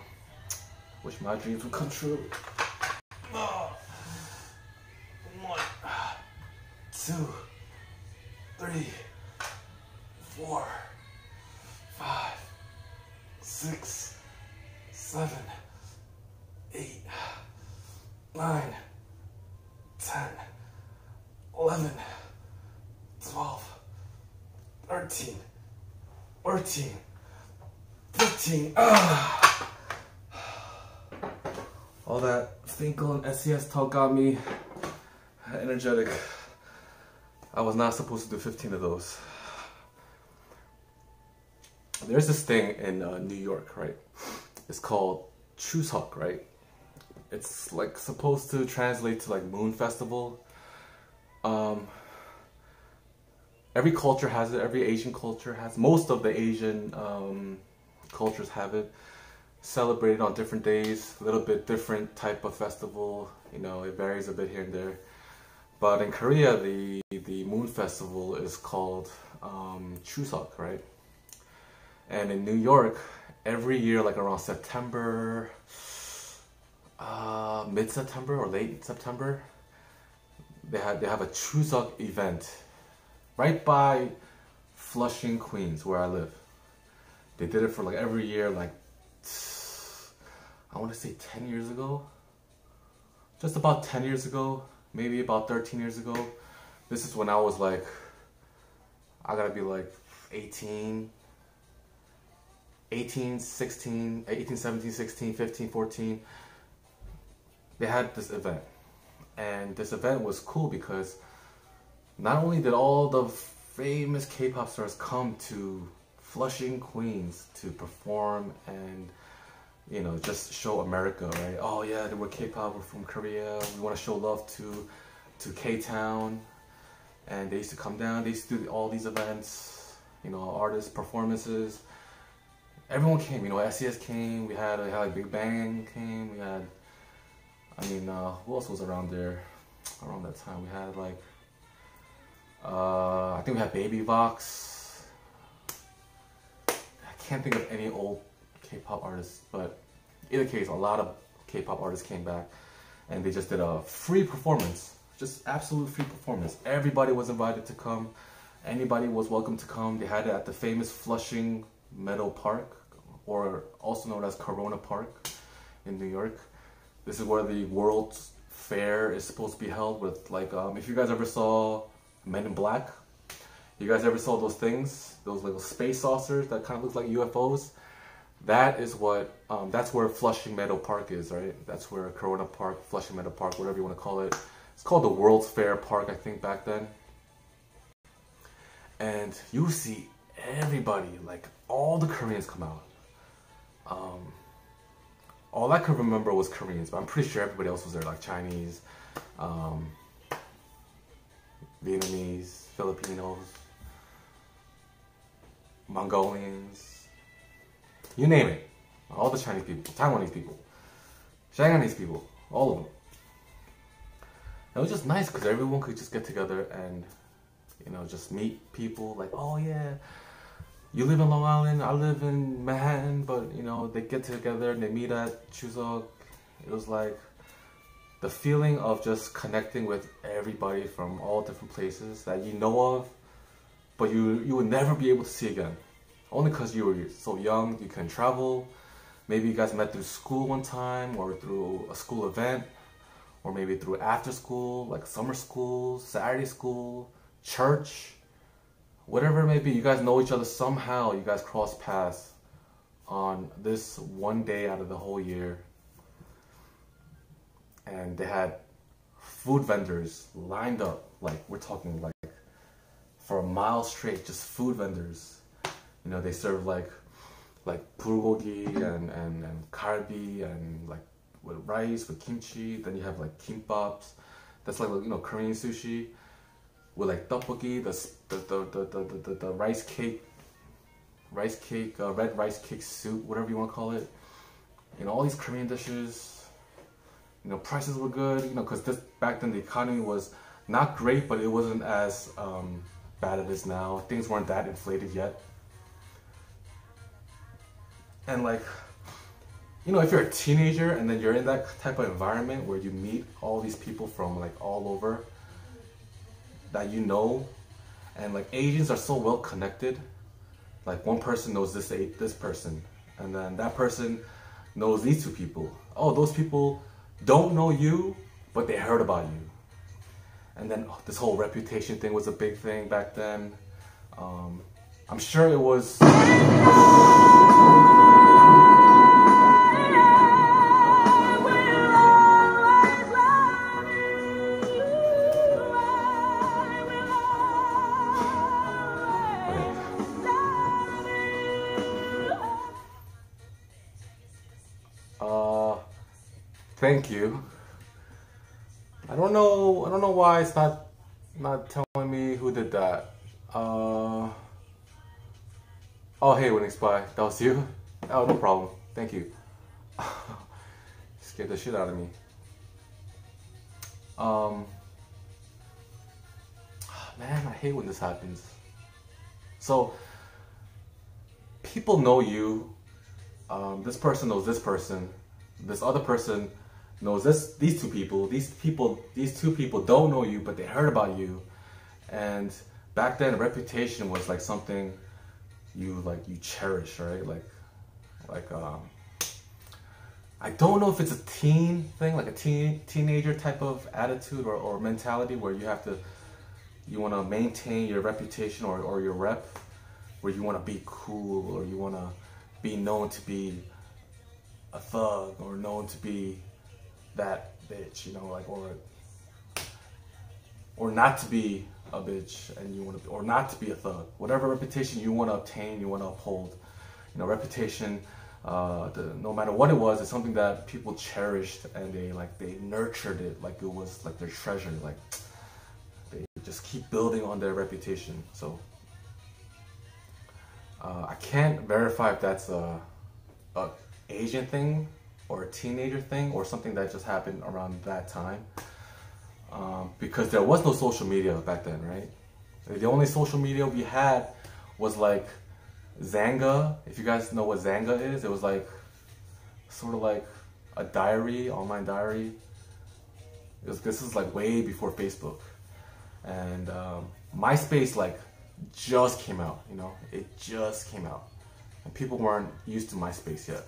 wish my dreams would come true. 1, 2, 3, 4, 5, 6, 7, 8, 9, 10, 11, 12, 13, 14, 15. All that Finkel and SES talk got me energetic. I was not supposed to do 15 of those. There's this thing in New York, right? It's called Chuseok, right? It's like supposed to translate to like Moon Festival. Every culture has it. Every Asian culture has. Most of the Asian cultures have it. Celebrated on different days. A little bit different type of festival. You know, it varies a bit here and there. But in Korea, the Moon Festival is called Chuseok, right? And in New York, every year, like around September, mid-September or late September, they have a Chuseok event right by Flushing, Queens, where I live. They did it for like every year, like I want to say 10 years ago. Just about 10 years ago, maybe about 13 years ago. This is when I was like, I gotta be like 18, 17, 16, 15, 14. They had this event. And this event was cool because not only did all the famous K-pop stars come to Flushing, Queens to perform and, you know, just show America, right? Oh yeah, we're K-pop, we're from Korea, we want to show love to K-Town. And they used to come down, they used to do all these events, you know, artists, performances. Everyone came, you know, SES came, we had like Big Bang came, we had, I mean, who else was around there around that time? We had like, I think we had Baby Vox. I can't think of any old K-pop artists, but in either case, a lot of K-pop artists came back and they just did a free performance, just absolute free performance. Everybody was invited to come. Anybody was welcome to come. They had it at the famous Flushing Meadow Park, or also known as Corona Park in New York. This is where the World's Fair is supposed to be held with, like, if you guys ever saw Men in Black, you guys ever saw those things, those little space saucers that kind of look like UFOs? That is what, that's where Flushing Meadow Park is, right? That's where Corona Park, Flushing Meadow Park, whatever you want to call it. It's called the World's Fair Park, I think, back then. And you see everybody, like all the Koreans come out. All I could remember was Koreans, but I'm pretty sure everybody else was there, like Chinese, Vietnamese, Filipinos, Mongolians, you name it. All the Chinese people, Taiwanese people, Shanghainese people, all of them. It was just nice because everyone could just get together and, you know, just meet people like, oh yeah, you live in Long Island, I live in Manhattan, but you know, they get together and they meet at Chuseok. It was like the feeling of just connecting with everybody from all different places that you know of, but you would never be able to see again. Only because you were so young, you couldn't travel. Maybe you guys met through school one time, or through a school event, or maybe through after school, like summer school, Saturday school, church, whatever it may be. You guys know each other somehow. You guys cross paths on this one day out of the whole year. And they had food vendors lined up, like we're talking like for a mile straight, just food vendors. You know, they serve like bulgogi and kalbi and like with rice, with kimchi. Then you have like kimbaps. That's like, you know, Korean sushi with like tteokbokki, the rice cake, red rice cake soup, whatever you want to call it. You know, all these Korean dishes. You know, prices were good. You know, because back then the economy was not great, but it wasn't as bad as it is now. Things weren't that inflated yet. And like, you know, if you're a teenager and then you're in that type of environment where you meet all these people from like all over that you know, and like Asians are so well connected. Like one person knows this person, and then that person knows these two people. Oh, those people don't know you, but they heard about you. And then this whole reputation thing was a big thing back then. I'm sure it was. Thank you. I don't know why it's not telling me who did that. Oh, hey, Winning Spy, that was you? Oh, no problem. Thank you. Scared the shit out of me. Man, I hate when this happens. So, people know you. This person knows this person. This other person knows these two people. These two people don't know you, but they heard about you. And back then, reputation was like something you cherish, right? I don't know if it's a teen thing, like a teenager type of attitude or mentality where you want to maintain your reputation or your rep, where you want to be cool or you want to be known to be a thug or known to be that bitch, you know, like, or not to be a bitch and you want to, or not to be a thug. Whatever reputation you want to obtain, you want to uphold. You know, reputation, no matter what it was, it's something that people cherished and they nurtured it like it was like their treasure. Like they just keep building on their reputation. So I can't verify if that's a Asian thing or a teenager thing or something that just happened around that time, because there was no social media back then, right? The only social media we had was like Zanga. If you guys know what Zanga is, it was like sort of like a diary, online diary. This is like way before Facebook, and MySpace like just came out, you know, it just came out, and people weren't used to MySpace yet.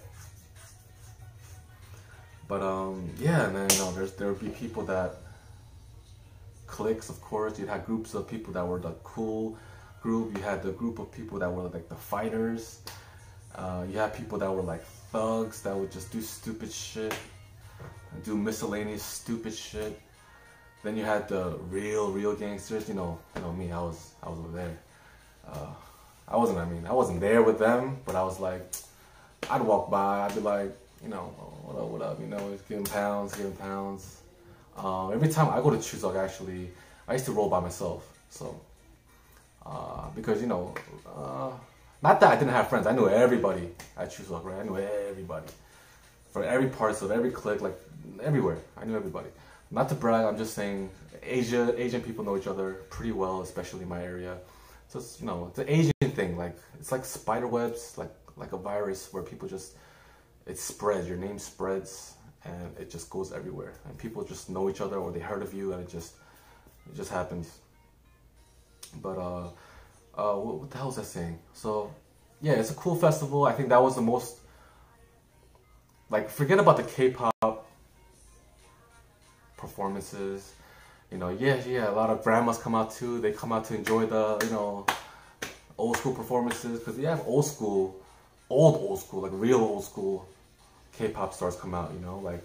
But yeah, and then you know, there would be people that cliques, of course. You had groups of people that were the cool group. You had the group of people that were like the fighters. You had people that were like thugs that would just do stupid shit, and do miscellaneous stupid shit. Then you had the real gangsters. You know me. I was over there. I wasn't there with them, but I was like, I'd walk by. I'd be like, you know, what up, you know, giving pounds. Every time I go to Chuseok, actually, I used to roll by myself. So, because, you know, not that I didn't have friends. I knew everybody at Chuseok, right? I knew everybody. For every parts of every clique, like, everywhere. I knew everybody. Not to brag, I'm just saying, Asian people know each other pretty well, especially in my area. So, it's, you know, it's an Asian thing. Like it's like spider webs, like a virus where people just it spreads. Your name spreads, and it just goes everywhere. And people just know each other, or they heard of you, and it just happens. But what the hell was I saying? So yeah, it's a cool festival. I think that was the most, like, forget about the K-pop performances. You know, yeah, a lot of grandmas come out too. They come out to enjoy the, you know, old school performances, because you have old school, like real old school K-pop stars come out. You know, like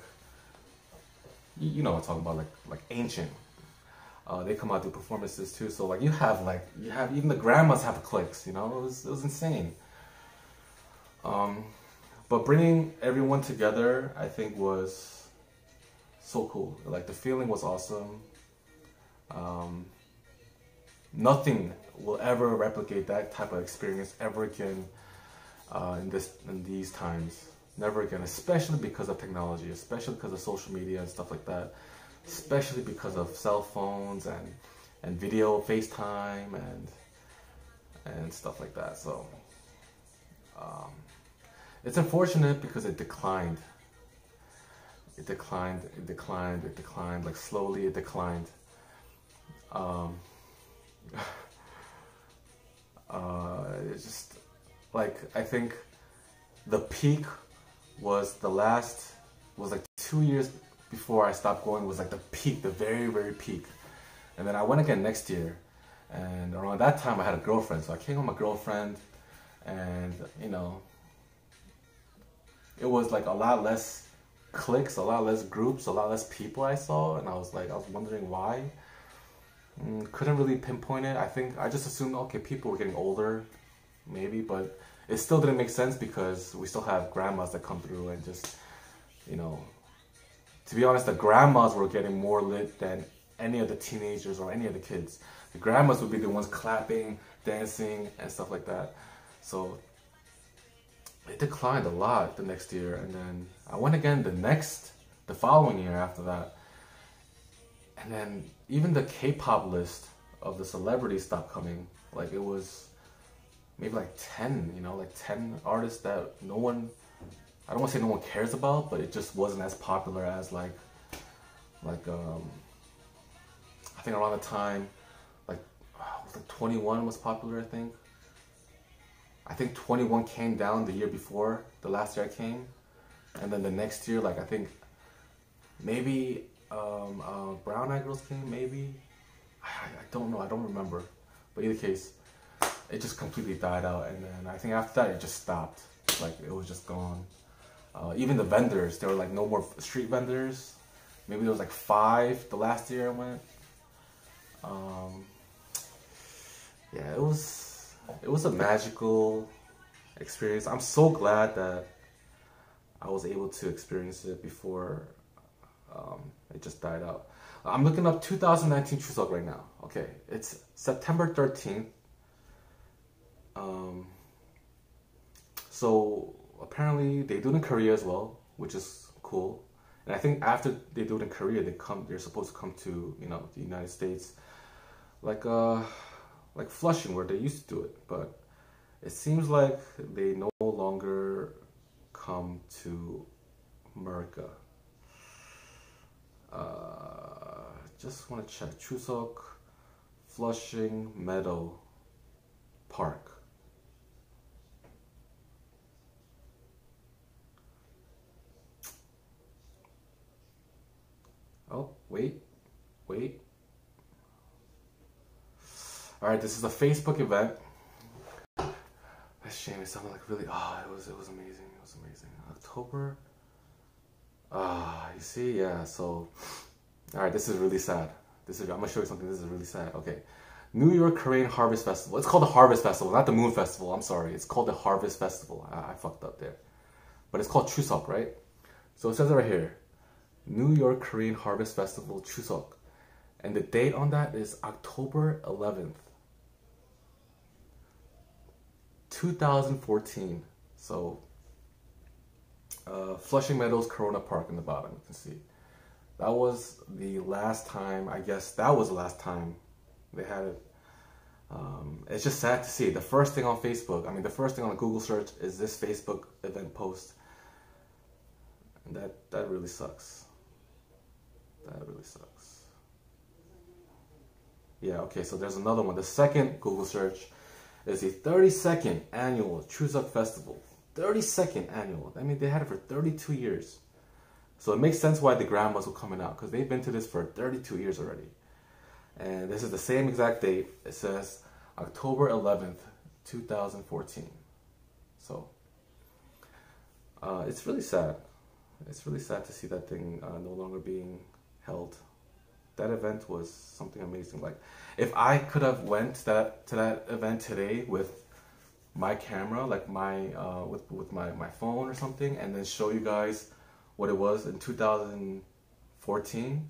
you know what I'm talking about, like ancient. They come out do performances too. So like you have even the grandmas have cliques. You know, it was insane. But bringing everyone together, I think, was so cool. Like the feeling was awesome. Nothing will ever replicate that type of experience ever again in these times. Never again, especially because of technology, especially because of social media and stuff like that, especially because of cell phones and video FaceTime and stuff like that. So it's unfortunate because it declined. It declined. Like slowly it declined. It's just like, I think the peak was like 2 years before I stopped going, was like the peak, the very, very peak. And then I went again next year, and around that time I had a girlfriend, so I came with my girlfriend, and you know, it was like a lot less cliques, a lot less groups, a lot less people I saw, and I was wondering why. Couldn't really pinpoint it. I think I just assumed, okay, people were getting older, maybe, but it still didn't make sense because we still have grandmas that come through and just, you know, to be honest, the grandmas were getting more lit than any of the teenagers or any of the kids. The grandmas would be the ones clapping, dancing, and stuff like that. So it declined a lot the next year, and then I went again the following year after that. And then even the K-pop list of the celebrities stopped coming. Like it was maybe like 10, you know, like 10 artists that no one, I don't want to say no one cares about, but it just wasn't as popular as like I think around the time, like 21 was popular, I think. I think 21 came down the year before, the last year I came. And then the next year, like I think maybe Brown Eyed Girls came, maybe. I don't know, I don't remember. But in either case, it just completely died out. And then I think after that, it just stopped. Like it was just gone. Even the vendors, there were like no more street vendors. Maybe there was like 5 the last year I went. Yeah, it was a magical experience. I'm so glad that I was able to experience it before it just died out. I'm looking up 2019 Chuseok right now. Okay, it's September 13th. So apparently they do it in Korea as well, which is cool. And I think after they do it in Korea, they're supposed to come to, you know, the United States, like Flushing, where they used to do it. But it seems like they no longer come to America. Just want to check. Chuseok, Flushing Meadow Park. Oh, wait. Alright, this is a Facebook event. That's shame, it sounded like really, it was amazing, October. You see, yeah, so, alright, this is really sad. I'm gonna show you something, this is really sad. Okay, New York Korean Harvest Festival. It's called the Harvest Festival, not the Moon Festival, I'm sorry. It's called the Harvest Festival. I fucked up there. But it's called Chuseok, right? So it says it right here. New York Korean Harvest Festival Chuseok. And the date on that is October 11th. 2014. So Flushing Meadows Corona Park in the bottom, you can see. That was the last time, I guess that was the last time they had it. it's just sad to see. The first thing on Facebook, I mean, the first thing on a Google search is this Facebook event post. And that really sucks. That really sucks. Yeah, okay, so there's another one. The second Google search is the 32nd annual Chuseok Festival. 32nd annual. I mean, they had it for 32 years. So it makes sense why the grandmas were coming out, because they've been to this for 32 years already. And this is the same exact date. It says October 11th, 2014. So it's really sad. It's really sad to see that thing no longer being held. That event was something amazing. Like, if I could have went to that event today with my camera, like with my phone or something, and then show you guys what it was in 2014,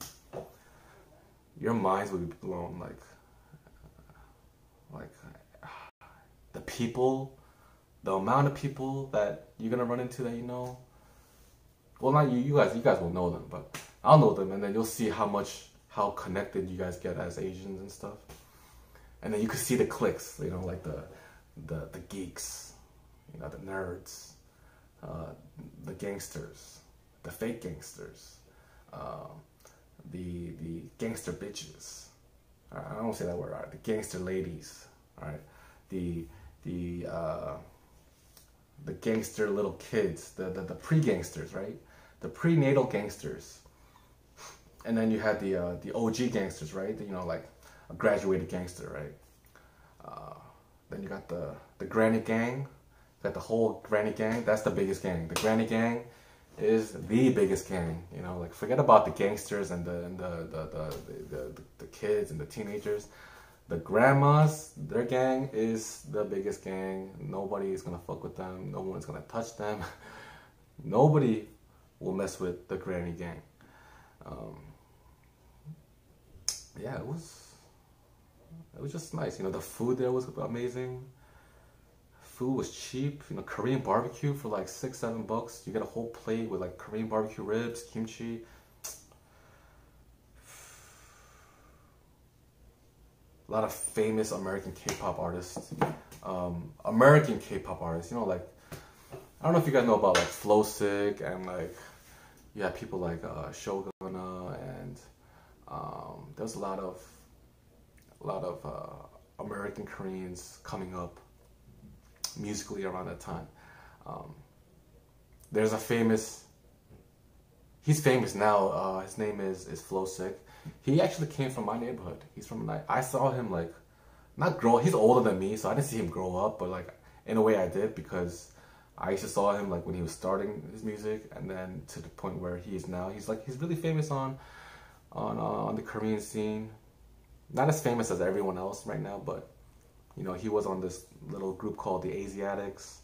your minds would be blown. Like the people, the amount of people that you're gonna run into that you know. Well, not you. You guys will know them, but I'll know them, and then you'll see how connected you guys get as Asians and stuff. And then you could see the cliques, you know, like the geeks, you know, the nerds, the gangsters, the fake gangsters, the gangster bitches. I don't say that word, right? The gangster ladies, all right? The gangster little kids, the pre-gangsters, right? The prenatal gangsters. And then you had the OG gangsters, right? You know, like a graduated gangster, right? Then you got the granny gang. You got the whole granny gang. That's the biggest gang. The granny gang is the biggest gang. You know, like, forget about the gangsters and the kids and the teenagers. The grandmas, their gang is the biggest gang. Nobody is gonna fuck with them. No one's gonna touch them. Nobody will mess with the granny gang. Yeah, it was just nice. You know, the food there was amazing. Food was cheap. You know, Korean barbecue for like $6-7. You get a whole plate with like Korean barbecue ribs, kimchi. A lot of famous American K-pop artists. American K-pop artists. You know, like, I don't know if you guys know about like Flowsick, and like, you have people like Shogun, and there's a lot of American Koreans coming up musically around that time. There's a famous, he's famous now, his name is Flowsick. He actually came from my neighborhood. He's from, I saw him like, not grow, he's older than me, so I didn't see him grow up, but like, in a way I did, because I used to saw him like when he was starting his music, and then to the point where he is now. He's really famous on the Korean scene. Not as famous as everyone else right now, but you know, he was on this little group called the Asiatics.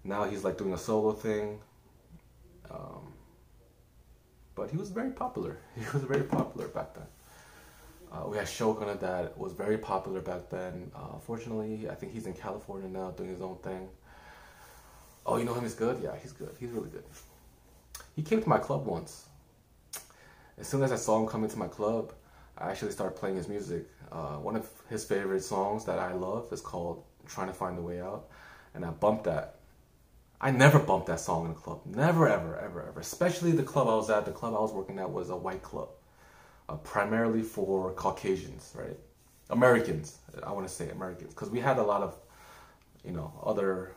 Now he's like doing a solo thing. But he was very popular. He was very popular back then. We had Shogun that was very popular back then. Fortunately, I think he's in California now doing his own thing. Oh, you know him? He's good? Yeah, he's good. He's really good. He came to my club once. As soon as I saw him come into my club, I actually started playing his music. One of his favorite songs that I love is called Trying to Find a Way Out. And I bumped that. I never bumped that song in a club. Never, ever, ever, ever. Especially the club I was at. The club I was working at was a white club. Primarily for Caucasians, right? Americans. I want to say Americans. Because we had a lot of, you know, other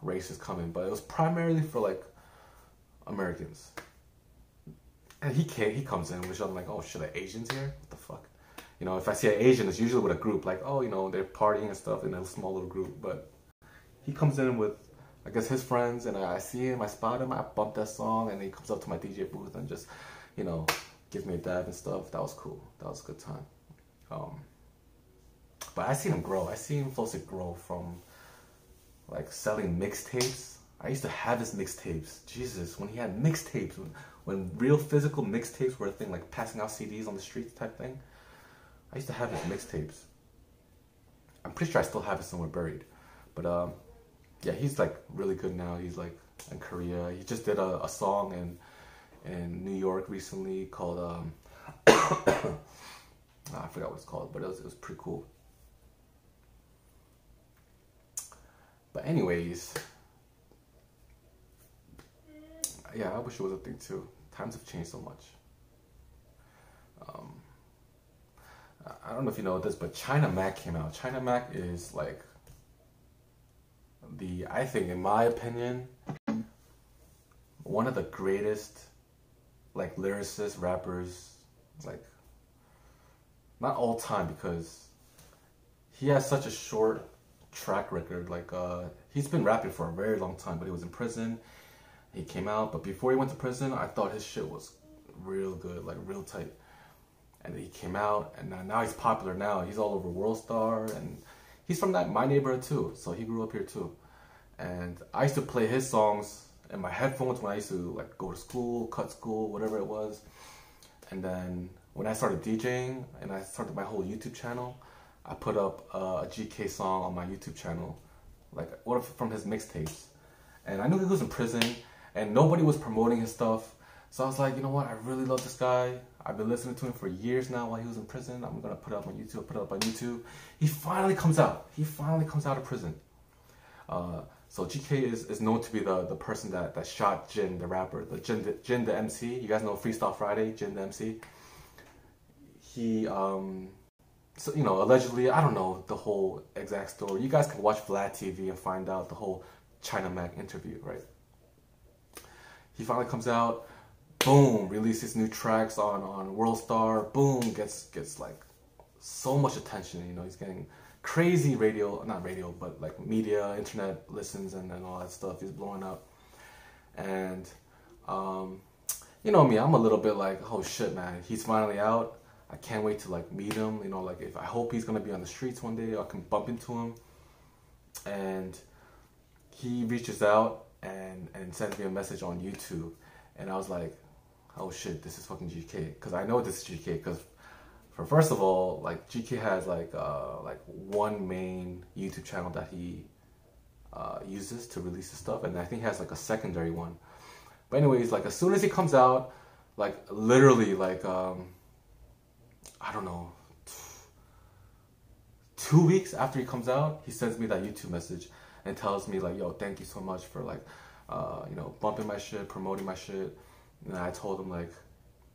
races coming. But it was primarily for, like, Americans. And he comes in, which I'm like, oh shit, are Asians here? What the fuck? You know, if I see an Asian, it's usually with a group, like, oh, you know, they're partying and stuff in a small little group. But he comes in with, I guess, his friends, and I see him, I spot him, I bump that song, and he comes up to my DJ booth and just, you know, gives me a dab and stuff. That was cool. That was a good time. But I seen him grow. I seen Flowsick grow from, like, selling mixtapes. I used to have his mixtapes. Jesus, when he had mixtapes, when real physical mixtapes were a thing, like passing out CDs on the streets type thing, I used to have his mixtapes. I'm pretty sure I still have it somewhere buried. But yeah, he's like really good now. He's like in Korea. He just did a song in New York recently called I forgot what it's called, but it was pretty cool. But anyways, yeah, I wish it was a thing too. Times have changed so much. I don't know if you know this, but China Mac came out. China Mac is like I think in my opinion, one of the greatest like lyricists, rappers, like not all time, because he has such a short track record. Like he's been rapping for a very long time, but he was in prison. He came out, but before he went to prison, I thought his shit was real good, like real tight. And then he came out, and now he's popular. Now he's all over World Star, and he's from my neighborhood too, so he grew up here too. And I used to play his songs in my headphones when I used to like go to school, cut school, whatever it was. And then when I started DJing and I started my whole YouTube channel, I put up a GK song on my YouTube channel, like one from his mixtapes. And I knew he was in prison, and nobody was promoting his stuff. So I was like, you know what? I really love this guy. I've been listening to him for years now while he was in prison. I'm gonna put it up on YouTube. Put it up on YouTube. He finally comes out. He finally comes out of prison. So GK is known to be the person that shot Jin, the rapper, Jin the MC. You guys know Freestyle Friday, Jin the MC. He so you know, allegedly, I don't know the whole exact story. You guys can watch Vlad TV and find out the whole China Mac interview, right? He finally comes out, boom, releases new tracks on World Star, boom, gets like so much attention. You know, he's getting crazy radio, not radio, but like media, internet listens and all that stuff. He's blowing up. And you know me, I'm a little bit like, oh shit, man, he's finally out. I can't wait to like meet him. You know, like I hope he's gonna be on the streets one day. I can bump into him. And he reaches out and sends me a message on YouTube, and I was like, oh shit, this is fucking GK, because I know this is GK, because first of all, like GK has like one main YouTube channel that he uses to release his stuff, and I think he has like a secondary one. But anyways, like as soon as he comes out, like literally like I don't know, 2 weeks after he comes out, he sends me that YouTube message and tells me like, yo, thank you so much for like you know, bumping my shit, promoting my shit. And I told him like,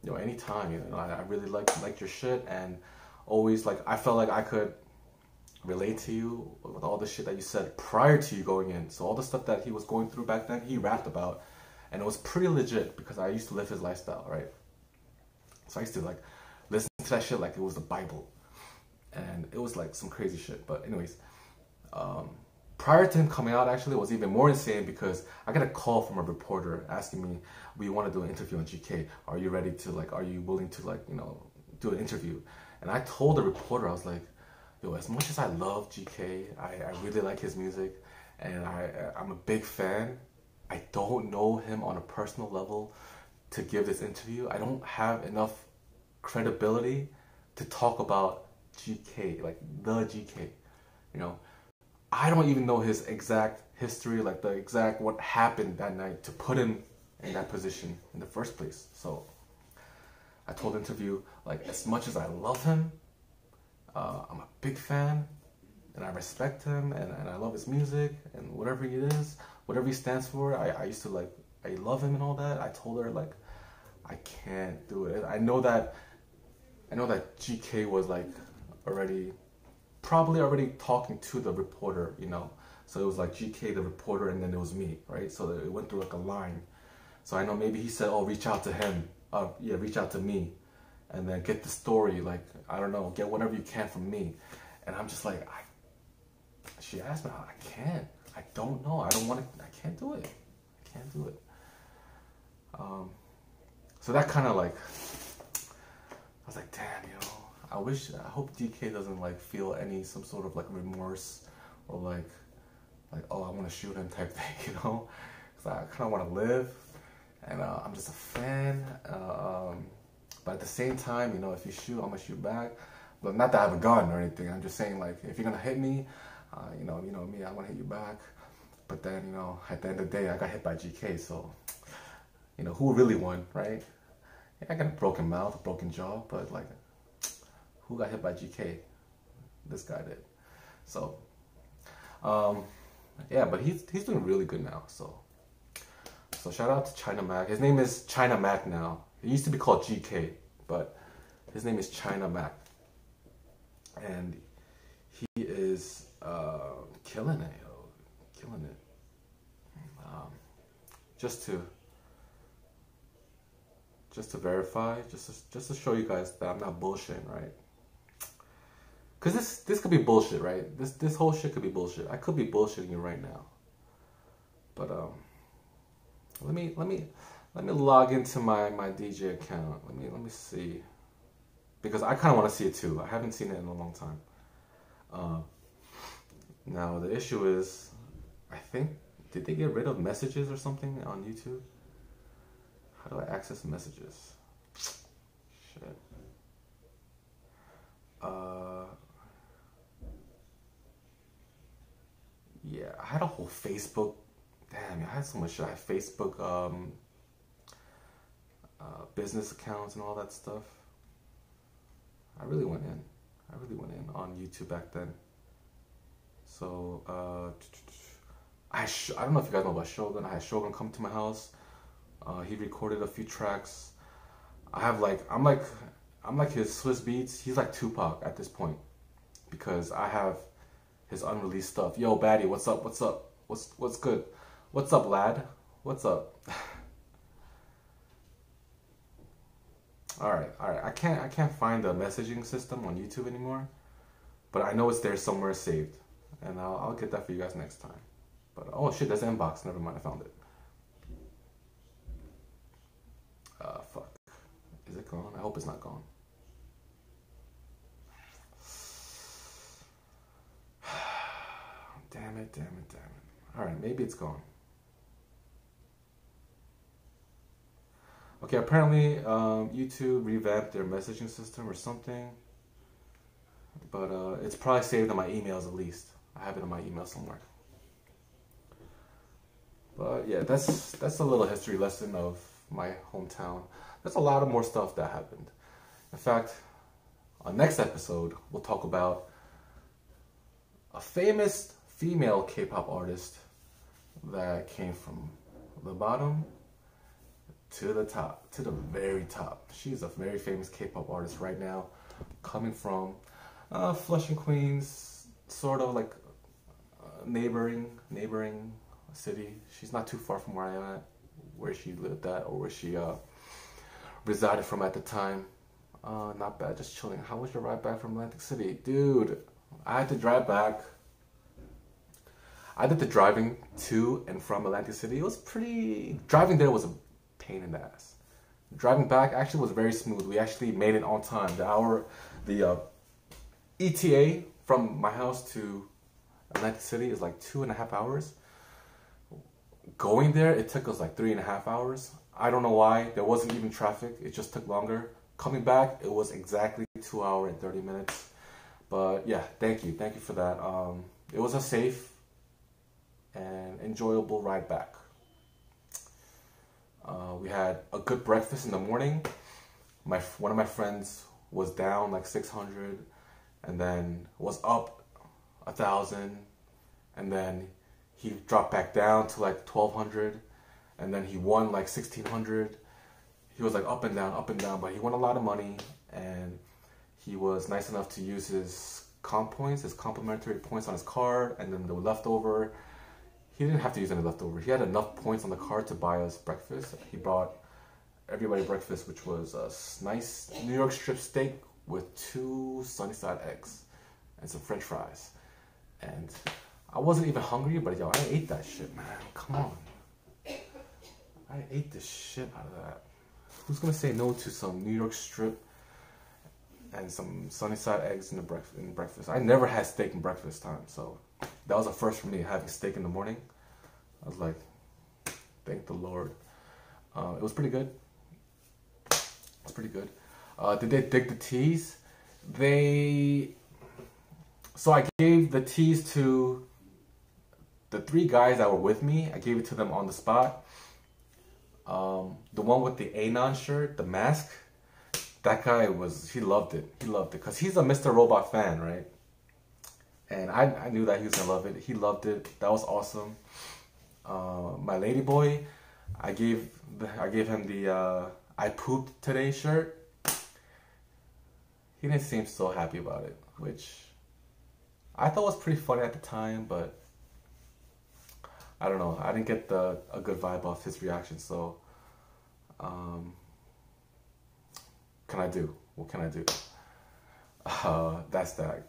yo, anytime, you know, I really liked your shit, and always like I felt like I could relate to you with all the shit that you said prior to you going in. So all the stuff that he was going through back then, he rapped about, and it was pretty legit because I used to live his lifestyle, right? So I used to like listen to that shit like it was the Bible, and it was like some crazy shit. But anyways, prior to him coming out, actually, it was even more insane because I got a call from a reporter asking me, we want to do an interview on GK. Are you ready to like, are you willing to like, you know, do an interview? And I told the reporter, I was like, yo, as much as I love GK, I really like his music, and I'm a big fan. I don't know him on a personal level to give this interview. I don't have enough credibility to talk about GK, like the GK, you know. I don't even know his exact history, like the exact what happened that night to put him in that position in the first place. So I told the interview, like, as much as I love him, I'm a big fan, and I respect him, and I love his music, and whatever he is, whatever he stands for, I used to like, I love him and all that. I told her like, I can't do it. I know that GK was like probably already talking to the reporter, you know. So it was like GK, the reporter, and then it was me, right? So it went through like a line. So I know maybe he said, oh, reach out to him. Yeah, reach out to me. And then get the story, like, I don't know, get whatever you can from me. And I'm just like, she asked me, I can't. I don't know. I don't want to, I can't do it. I can't do it. So that kind of like, I was like, damn, you know, I hope DK doesn't like feel some sort of like remorse or like, oh, I want to shoot him type thing, you know? Because I kind of want to live, and I'm just a fan. But at the same time, you know, if you shoot, I'm gonna shoot back. But not that I have a gun or anything. I'm just saying, like, if you're gonna hit me, you know me, I want to hit you back. But then, you know, at the end of the day, I got hit by GK, so, you know, who really won, right? Yeah, I got a broken mouth, a broken jaw, but like, who got hit by GK? This guy did. So, yeah, but he's doing really good now. So shout out to China Mac. His name is China Mac now. It used to be called GK, but his name is China Mac, and he is killing it, yo, killing it. Just to verify, just to show you guys that I'm not bullshitting, right? Cause this could be bullshit, right? This whole shit could be bullshit. I could be bullshitting you right now, but let me log into my DJ account. Let me see, because I kind of want to see it too. I haven't seen it in a long time. Now the issue is, I think, did they get rid of messages or something on YouTube? How do I access messages? Shit. Yeah, I had a whole Facebook. Damn, I had so much shit. I had Facebook business accounts and all that stuff. I really went in. On YouTube back then. So I don't know if you guys know about Shogun. I had Shogun come to my house. He recorded a few tracks. I'm like his Swiss Beats. He's like Tupac at this point, because I have his unreleased stuff. Yo, baddie, what's up? What's good? What's up, lad? What's up? All right. I can't find the messaging system on YouTube anymore, but I know it's there somewhere saved, and I'll get that for you guys next time. But oh shit, there's inbox. Never mind, I found it. Fuck. Is it gone? I hope it's not gone. Damn it. Alright, maybe it's gone. Okay, apparently YouTube revamped their messaging system or something. But it's probably saved on my emails at least. I have it in my email somewhere. But yeah, that's a little history lesson of my hometown. There's a lot of more stuff that happened. In fact, on next episode, we'll talk about a famous female K-pop artist that came from the bottom to the top, to the very top. She's a very famous K-pop artist right now, coming from Flushing, Queens, sort of like neighboring city. She's not too far from where I am at, where she lived at, or where she resided from at the time. Not bad, just chilling. How was your ride back from Atlantic City? Dude, I had to drive back. I did the driving to and from Atlantic City. It was pretty... Driving there was a pain in the ass. Driving back actually was very smooth. We actually made it on time. The ETA from my house to Atlantic City is like 2.5 hours. Going there, it took us like 3.5 hours. I don't know why. There wasn't even traffic. It just took longer. Coming back, it was exactly 2 hours and 30 minutes. But yeah, thank you for that. It was a safe and enjoyable ride back. We had a good breakfast in the morning. One of my friends was down like 600, and then was up 1,000, and then he dropped back down to like 1,200, and then he won like 1,600. He was like up and down, but he won a lot of money, and he was nice enough to use his comp points, his complimentary points on his card, and then the leftover. He didn't have to use any leftover. He had enough points on the card to buy us breakfast. He bought everybody breakfast, which was a nice New York strip steak with 2 Sunnyside eggs and some French fries. And I wasn't even hungry, but yo, I ate that shit, man. Come on. I ate the shit out of that. Who's gonna say no to some New York strip and some Sunnyside eggs in breakfast? I never had steak in breakfast time, so that was a first for me, having steak in the morning. I was like, thank the Lord. It was pretty good. Did they dig the teas? So I gave the teas to the 3 guys that were with me. I gave it to them on the spot. The one with the Anon shirt, the mask, that guy he loved it. He loved it because he's a Mr. Robot fan, right? and I knew that he was gonna love it. He loved it. That was awesome. My lady boy, I gave him the I pooped today shirt. He didn't seem so happy about it, which I thought was pretty funny at the time, but I don't know. I didn't get a good vibe off his reaction, so can I do? What can I do? That's that.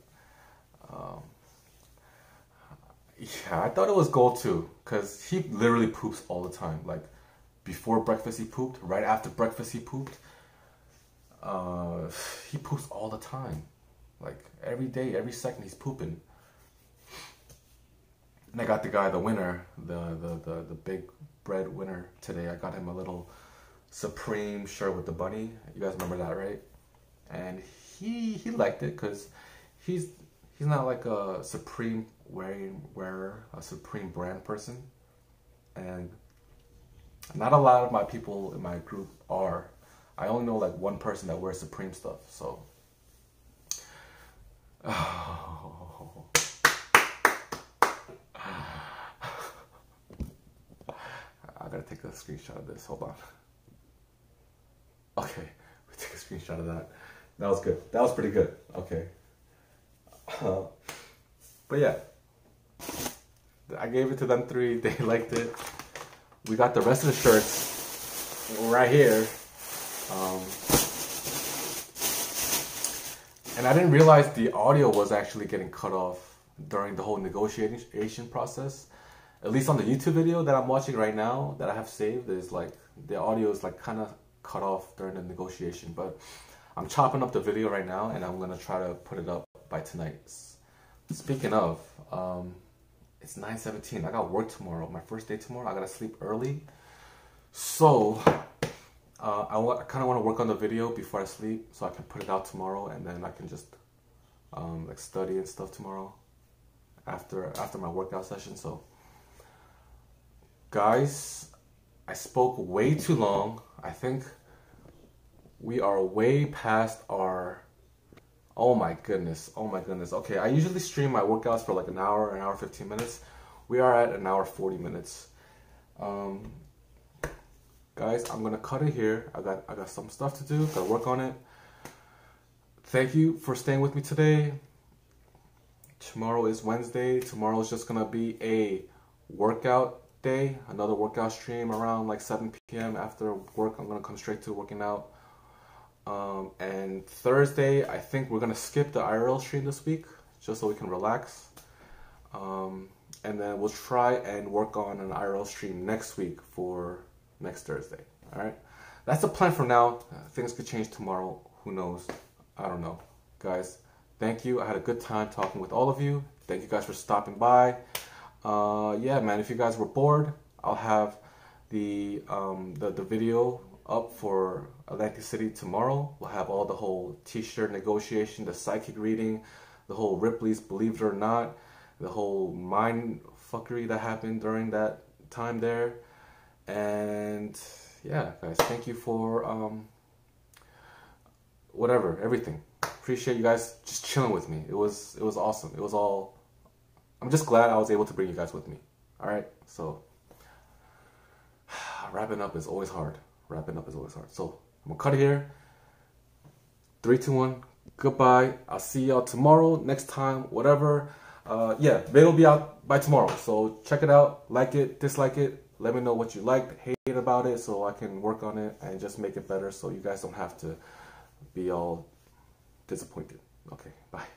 Yeah, I thought it was gold too, because he literally poops all the time. Like, before breakfast he pooped, right after breakfast he pooped. He poops all the time. Like, every day, every second he's pooping. And I got the guy, the winner, the big bread winner today. I got him a little Supreme shirt with the bunny. You guys remember that, right? And he liked it, because he's not like a Supreme wearer, a Supreme brand person. And not a lot of my people in my group are. I only know like one person that wears Supreme stuff, so. Oh. I gotta take a screenshot of this, hold on. Okay, we take a screenshot of that. That was good, that was pretty good, okay. But yeah, I gave it to them three, they liked it. We got the rest of the shirts right here. And I didn't realize the audio was actually getting cut off during the whole negotiation process. At least on the YouTube video that I'm watching right now, that I have saved, is like, the audio is like kind of cut off during the negotiation. But I'm chopping up the video right now, and I'm gonna try to put it up by tonight. Speaking of, it's 9:17. I got work tomorrow. My first day tomorrow. I gotta sleep early. So I kind of want to work on the video before I sleep, so I can put it out tomorrow, and then I can just like study and stuff tomorrow after my workout session. So guys, I spoke way too long. I think we are way past our, oh my goodness. Okay, I usually stream my workouts for like an hour 15 minutes. We are at an hour 40 minutes. Guys, I'm gonna cut it here. I got some stuff to do, gotta work on it. Thank you for staying with me today. Tomorrow is Wednesday. Tomorrow is just gonna be a workout day, another workout stream around like 7 p.m. after work. I'm gonna come straight to working out. And Thursday, I think we're gonna skip the IRL stream this week, just so we can relax. And then we'll try and work on an IRL stream next week for next Thursday. All right, that's the plan for now. Things could change tomorrow. Who knows? I don't know. Guys, thank you. I had a good time talking with all of you. Thank you guys for stopping by. Yeah, man, if you guys were bored, I'll have the video up for Atlantic City tomorrow. We'll have all the whole t-shirt negotiation, the psychic reading, the whole Ripley's Believe It or Not, the whole mind fuckery that happened during that time there. And yeah, guys, thank you for whatever, everything. Appreciate you guys just chilling with me. It was awesome. It was all, I'm just glad I was able to bring you guys with me. All right, so wrapping up is always hard. So I'm gonna cut it here. 3, 2, 1. Goodbye. I'll see y'all tomorrow, next time, whatever. Yeah, video will be out by tomorrow. So check it out. Like it, dislike it. Let me know what you liked, hate about it, so I can work on it and just make it better, so you guys don't have to be all disappointed. Okay, bye.